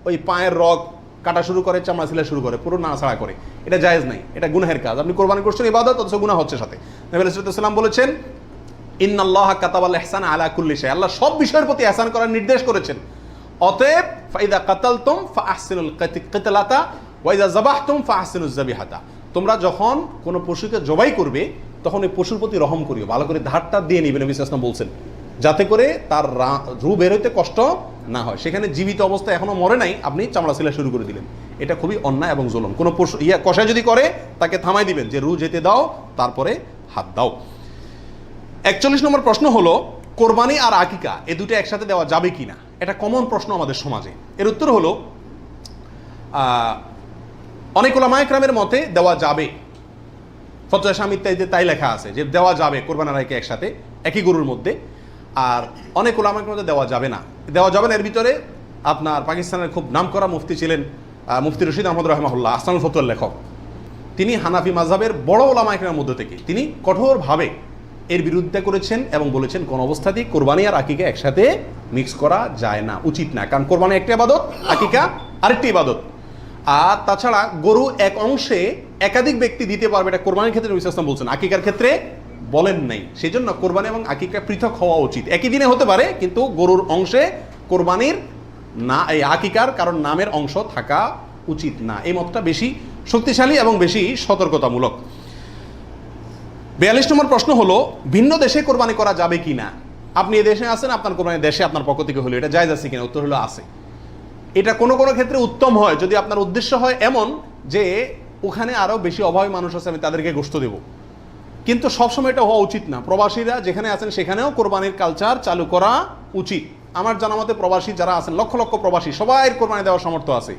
ওই পায়ের রগ কাটা শুরু করে, চামড়া ছিলা শুরু করে, পুরো নাড়াছাড়া করে। এটা জায়েজ নাই, এটা গুনাহের কাজ। আপনি কোরবানি করছেন ইবাদত, অথচ গুনাহ হচ্ছে সাথে। নবী সাল্লাল্লাহু আলাইহি ওয়াসাল্লাম বলেছেন, ইন্নাল্লাহা কাতাবাল ইহসানা আলা কুল্লি শাই, আল্লাহ সব বিষয়ের প্রতি ইহসান করার নির্দেশ করেছেন। অতএব ফাইদা কাতালতুম ফাআহসিনুল কিতলাতা ওয়া ইযা যাবাহতুম ফাআহসিনুজ যাবিহাতা, তোমরা যখন কোনো পশুকে জবাই করবে তখন এই পশুর প্রতি রহম করিও, ভালো করে ধারটা দিয়ে নিবেন, নবী সাল্লাল্লাহু আলাইহি ওয়াসাল্লাম বলছেন, যাতে করে তার রূহ বের হইতে কষ্ট না হয়। সেখানে জীবিত অবস্থায় এখনো মরে নাই, আপনি চামড়া ছিলা শুরু করে দিলেন, এটা খুবই অন্যায় এবং জুলুম। কোনো পশু কষায় যদি করে তাকে থামাই দিবেন, যে রূহ যেতে দাও, তারপরে হাত দাও। 41 নম্বর প্রশ্ন হলো, কোরবানি আর আকিকা এই দুটো একসাথে দেওয়া যাবে কিনা? এটা কমন প্রশ্ন আমাদের সমাজে। এর উত্তর হলো, অনেক উলামায়ে কেরামের মতে দেওয়া যাবে, ফতোয়া শামী ইত্যাদিতে তাই লেখা আছে যে দেওয়া যাবে কোরবান আর আকিকা একসাথে একই গরুর মধ্যে। আর অনেক উলামায়ে কেরামের মধ্যে দেওয়া যাবে না। দেওয়া যাবে না এর ভিতরে আপনার পাকিস্তানের খুব নামকরা মুফতি ছিলেন মুফতি রশিদ আহমদ রাহিমাহুল্লাহ, আহসানুল ফতোয়ার লেখক। তিনি হানাফি মাযহাবের বড় উলামায়ে কেরামের মধ্যে থেকে তিনি কঠোরভাবে এর বিরুদ্ধে করেছেন এবং বলেছেন কোন অবস্থাতেই কোরবানি আর আকিকা একসাথে মিক্স করা যায় না, উচিত না। কারণ কোরবানি একটা ইবাদত, আকিকা আরেকটি ইবাদত। আর তাছাড়া গরু এক অংশে একাধিক ব্যক্তি দিতে পারবে, এটা কোরবানির ক্ষেত্রে নবী সাল্লাল্লাহু আলাইহি ওয়াসাল্লাম বলছেন, আকিকার ক্ষেত্রে বলেন নাই। সেই জন্য কোরবানি এবং আকিকা পৃথক হওয়া উচিত। একই দিনে হতে পারে, কিন্তু গরুর অংশে কোরবানির না, এই আকিকার কারণ নামের অংশ থাকা উচিত না। এই মতটা বেশি শক্তিশালী এবং বেশি সতর্কতামূলক। 42 নম্বর প্রশ্ন হলো, ভিন্ন দেশে কোরবানি করা যাবে কি না? আপনি এই দেশে আছেন, আপনার কোরবানি দেশে আপনার পক্ষ থেকে হলো, এটা জায়েজ আছে কিনা? উত্তর হলো আছে। এটা কোনো কোনো ক্ষেত্রে উত্তম হয় যদি আপনার উদ্দেশ্য হয় এমন যে ওখানে আরও বেশি অভাবী মানুষ আছে, আমি তাদেরকে গোশত দেব। কিন্তু সবসময় এটা হওয়া উচিত না। প্রবাসীরা যেখানে আছেন সেখানেও কোরবানির কালচার চালু করা উচিত। আমার জানা মতে প্রবাসী যারা আছেন, লক্ষ লক্ষ প্রবাসী, সবাই কোরবানি দেওয়ার সামর্থ্য আছে।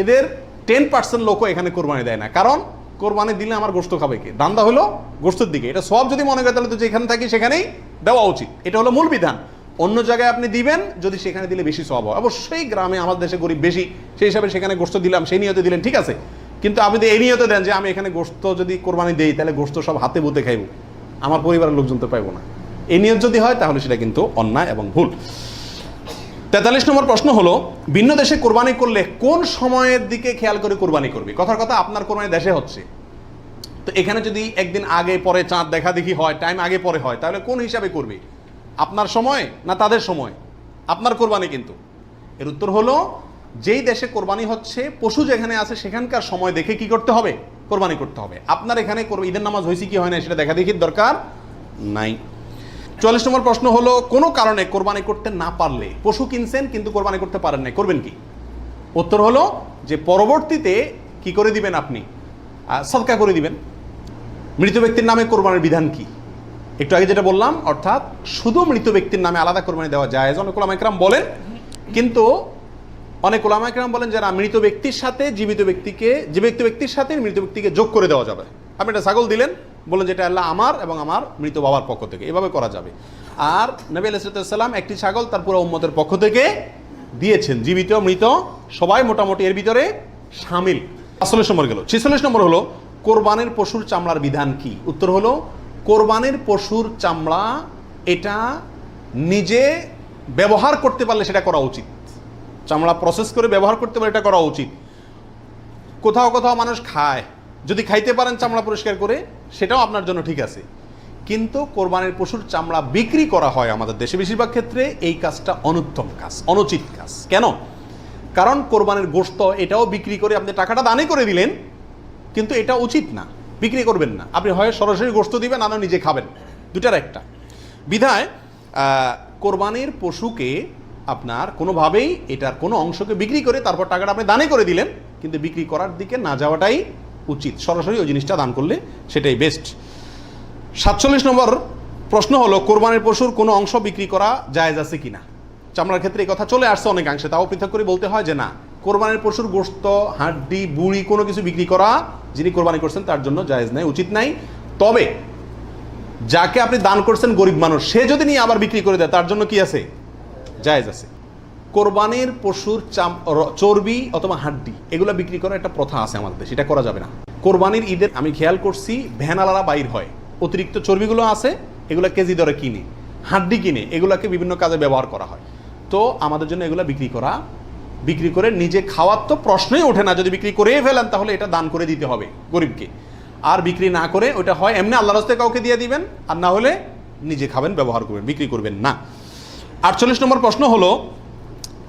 এদের 10% লোকও এখানে কোরবানি দেয় না। কারণ কোরবানি দিলে আমার গোশত খাবে কে? দান্দা হলো গোশতের দিকে। এটা সব যদি মনে করে তাহলে তো যেখানে থাকি সেখানেই দেওয়া উচিত, এটা হলো মূল বিধান। অন্য জায়গায় আপনি দিবেন যদি সেখানে দিলে বেশি সওয়াব হয়। অবশ্যই গ্রামে আমাদের দেশে গরিব বেশি, সেই হিসাবে সেখানে গোশত দিলাম, সেই নিয়তে দিলেন, ঠিক আছে। কিন্তু আপনি যদি এই নিয়তে দেন যে আমি এখানে গোশত যদি কোরবানি দেই তাহলে গোশত সব হাতে বুতে খাইব, আমার পরিবারের লোকজন তো পাইব না, এই নিয়ত যদি হয় তাহলে সেটা কিন্তু অন্যায় এবং ভুল। 43 নম্বর প্রশ্ন হলো, ভিন্ন দেশে কোরবানি করলে কোন সময়ের দিকে খেয়াল করে কোরবানি করবে? কথার কথা, আপনার কোরবানি দেশে হচ্ছে, তো এখানে যদি একদিন আগে পরে চাঁদ দেখা দেখি হয়, টাইম আগে পরে হয়, তাহলে কোন হিসাবে করবে? আপনার সময় না তাদের সময়? আপনার কোরবানি কিন্তু। এর উত্তর হলো যেই দেশে কোরবানি হচ্ছে, পশু যেখানে আছে সেখানকার সময় দেখে কি করতে হবে? কোরবানি করতে হবে। আপনার এখানে ঈদের নামাজ হয়েছে কি হয় না সেটা দেখা দেখির দরকার নাই। 44 নম্বর প্রশ্ন হলো, কোনো কারণে কোরবানি করতে না পারলে, পশু কিনছেন কিন্তু কোরবানি করতে পারেন নাই, করবেন কি? উত্তর হলো যে পরবর্তীতে কি করে দিবেন? আপনি সদকা করে দিবেন। মৃত ব্যক্তির নামে কোরবানির বিধান কি? একটু আগে যেটা বললাম, অর্থাৎ শুধু মৃত ব্যক্তির নামে আলাদা কোরবানি দেওয়া যায়। অনেক ওলামা ইকরাম বলেন, কিন্তু অনেক ওলামা ইকরাম বলেন যারা মৃত ব্যক্তির সাথে জীবিত ব্যক্তির সাথে মৃত ব্যক্তিকে যোগ করে দেওয়া যাবে। আপনি একটা ছাগল দিলেন, বলেন যেটা আল্লাহ আমার এবং আমার মৃত বাবার পক্ষ থেকে, এভাবে করা যাবে। আর নবী আলাইহিস সালাম একটি ছাগল তার পুরো উম্মতের পক্ষ থেকে দিয়েছেন, জীবিত মৃত সবাই মোটামুটি এর ভিতরে শামিল। 45 নম্বর গেল। 46 নম্বর হলো, কোরবানির পশুর চামড়ার বিধান কি? উত্তর হলো, কোরবানির পশুর চামড়া এটা নিজে ব্যবহার করতে পারলে সেটা করা উচিত। চামড়া প্রসেস করে ব্যবহার করতে পারলে এটা করা উচিত। কোথাও কোথাও মানুষ খায়, যদি খাইতে পারেন চামড়া পরিষ্কার করে, সেটাও আপনার জন্য ঠিক আছে। কিন্তু কোরবানির পশুর চামড়া বিক্রি করা হয় আমাদের দেশে বেশিরভাগ ক্ষেত্রে, এই কাজটা অনুত্তম কাজ, অনুচিত কাজ। কেন? কারণ কোরবানির গোশত এটাও বিক্রি করে আপনি টাকাটা দানে করে দিলেন, কিন্তু এটা উচিত না, বিক্রি করবেন না। আপনি হয় সরাসরি গোশত দিবেন, না নিজে খাবেন, দুটার একটা। বিধায় কোরবানির পশুকে আপনার কোনোভাবেই এটার কোনো অংশকে বিক্রি করে তারপর টাকাটা আপনি দানে করে দিলেন, কিন্তু বিক্রি করার দিকে না যাওয়াটাই উচিত। সরাসরি ওই জিনিসটা দান করলে সেটাই বেস্ট। 47 নম্বর প্রশ্ন হলো, কোরবানির পশুর কোনো অংশ বিক্রি করা জায়েজ আছে কিনা? চামড়ার ক্ষেত্রে এই কথা চলে আসছে অনেকাংশে, তাও পৃথক করে বলতে হয় যে না, কোরবানির পশুর গোশত, হাড্ডি, বুড়ি কোনো কিছু বিক্রি করা যিনি কোরবানি করছেন তার জন্য জায়েজ নাই, উচিত নাই। তবে যাকে আপনি দান করছেন গরিব মানুষ, সে যদি নিয়ে আবার বিক্রি করে দেয় তার জন্য কি আছে? জায়েজ আছে। কোরবানির পশুর চর্বি অথবা হাড্ডি এগুলো বিক্রি করার একটা প্রথা আছে আমাদের দেশে, এটা করা যাবে না। কোরবানির ঈদের আমি খেয়াল করছি ভ্যানালারা বাইর হয়, অতিরিক্ত চর্বিগুলো আছে এগুলো কেজি দরে কিনে, হাড্ডি কিনে এগুলোকে বিভিন্ন কাজে ব্যবহার করা হয়। তো আমাদের জন্য এগুলো বিক্রি করে নিজে খাওয়ার তো প্রশ্নই ওঠে না। যদি বিক্রি করেই ফেলেন তাহলে এটা দান করে দিতে হবে গরিবকে। আর বিক্রি না করে ওটা হয় এমনি আল্লাহর রাস্তায় কাউকে দিয়ে দিবেন, আর না হলে নিজে খাবেন, ব্যবহার করবেন, বিক্রি করবেন না। 48 নম্বর প্রশ্ন হলো,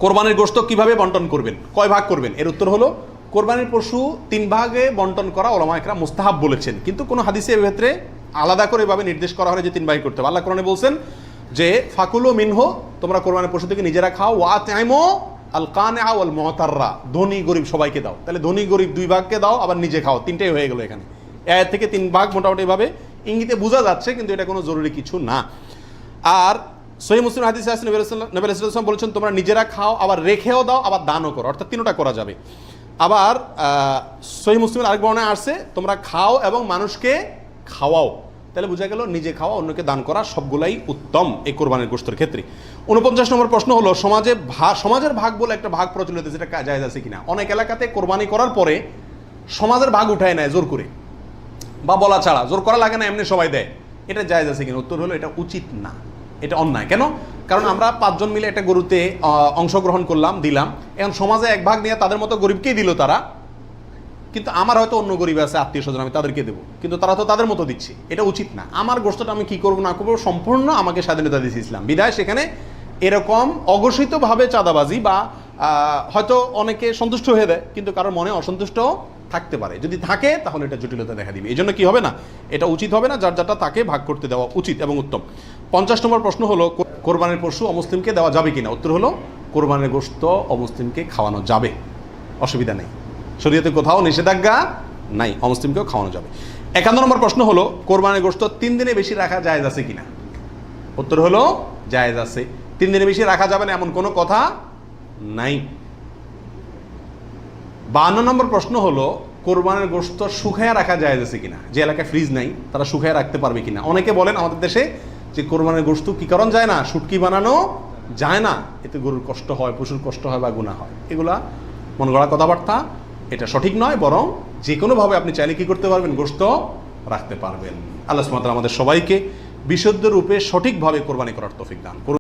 কোরবানির গোশত কিভাবে বন্টন করবেন, কয় ভাগ করবেন? এর উত্তর হলো, কোরবানির পশু 3 ভাগে বন্টন করা উলামা ইকরাম মুস্তাহাব বলেছেন, কিন্তু কোনো হাদিসে এর ক্ষেত্রে আলাদা করে এভাবে নির্দেশ করা হয় যে 3 ভাগে করতে হবে। আল্লাহ কোরআনে বলছেন যে ফাকুলু মিনহু, তোমরা কোরবানির পশু থেকে নিজেরা খাও, ওয়া তাইমু আল কানিআ ওয়াল মুতাররা, ধনী গরিব সবাইকে দাও। তাহলে ধনী গরিব 2 ভাগকে দাও, আবার নিজে খাও, 3টাই হয়ে গেল এখানে। আয়াত থেকে 3 ভাগ মোটামুটি ভাবে ইঙ্গিতে বোঝা যাচ্ছে, কিন্তু এটা কোনো জরুরি কিছু না। আর সহিহ মুসলিম হাদিসে আছে নবী আলাইহিস সালাম বলেছেন তোমরা নিজেরা খাও, আবার রেখেও দাও, আবার দানও করো, অর্থাৎ 3টা করা যাবে। আবার সহিহ মুসলিমের আরেক বর্ণনায় আসছে তোমরা খাও এবং মানুষকে খাওয়াও। তাহলে বোঝা গেল নিজে খাওয়া, অন্যকে দান করা সবগুলাই উত্তম এই কোরবানির গোশতের ক্ষেত্রে। 49 নম্বর প্রশ্ন হলো, সমাজের ভাগ বলে একটা ভাগ প্রচলিত, যেটা জায়েজ আছে কিনা? অনেক এলাকাতে কোরবানি করার পরে সমাজের ভাগ উঠায় নেয় জোর করে, বা বলা ছাড়া, জোর করা লাগে না, এমনি সবাই দেয়। এটা জায়েজ আছে কিনা? উত্তর হলো এটা উচিত না, এটা অন্যায়। কেন? কারণ আমরা 5 জন মিলে একটা গরুতে অংশগ্রহণ করলাম, দিলাম, এখন সমাজে 1 ভাগ নিয়ে তাদের মতো গরিবকেই দিল তারা, কিন্তু আমার হয়তো অন্য গরিব আছে, আত্মীয় স্বজন, আমি তাদেরকে দেবো, কিন্তু তারা তো তাদের মতো দিচ্ছে, এটা উচিত না। আমার গোশতটা আমি কি করবো না করবো সম্পূর্ণ আমাকে স্বাধীনতা দিয়েছে ইসলাম। বিধায় সেখানে এরকম অঘোষিতভাবে চাঁদাবাজি বা হয়তো অনেকে সন্তুষ্ট হয়ে দেয়, কিন্তু কারোর মনে অসন্তুষ্ট থাকতে পারে, যদি থাকে তাহলে এটা জটিলতা দেখা দিবে। এই জন্য কি হবে না, এটা উচিত হবে না, যার যারটা তাকে ভাগ করতে দেওয়া উচিত এবং উত্তম। 50 নম্বর প্রশ্ন হলো, কোরবানির পশু অমুসলিমকে দেওয়া যাবে কিনা? উত্তর হলো, কোরবানির গোশত অমুসলিমকে খাওয়ানো যাবে, অসুবিধা নেই, শরীয়তে কোথাও নিষেধাজ্ঞা নাই, অমুসলিমকেও খাওয়ানো যাবে। 51 নম্বর প্রশ্ন হলো, কোরবানির গোশত 3 দিনে বেশি রাখা জায়েজ আছে কিনা? উত্তর হলো জায়েজ আছে, 3 দিনে বেশি রাখা যাবে না এমন কোনো কথা নাই। 52 নম্বর প্রশ্ন হলো, কোরবানির গোশত শুকায় রাখা জায়েজ আছে কিনা? যে এলাকায় ফ্রিজ নাই তারা শুকায় রাখতে পারবে কিনা? অনেকে বলেন আমাদের দেশে যে কোরবানির গোশত কি কারণ যায় না, শুটকি বানানো যায় না, এতে গরুর কষ্ট হয়, পশুর কষ্ট হয় বা গুনাহ হয়, এগুলা মন গড়া কথাবার্তা, এটা সঠিক নয়। বরং যে কোনোভাবে আপনি চাইলে কি করতে পারবেন, গোশত রাখতে পারবেন। আল্লাহ সুবহানাহু ওয়া তাআলা আমাদের সবাইকে বিশুদ্ধ রূপে সঠিকভাবে কোরবানি করার তৌফিক দান করুন।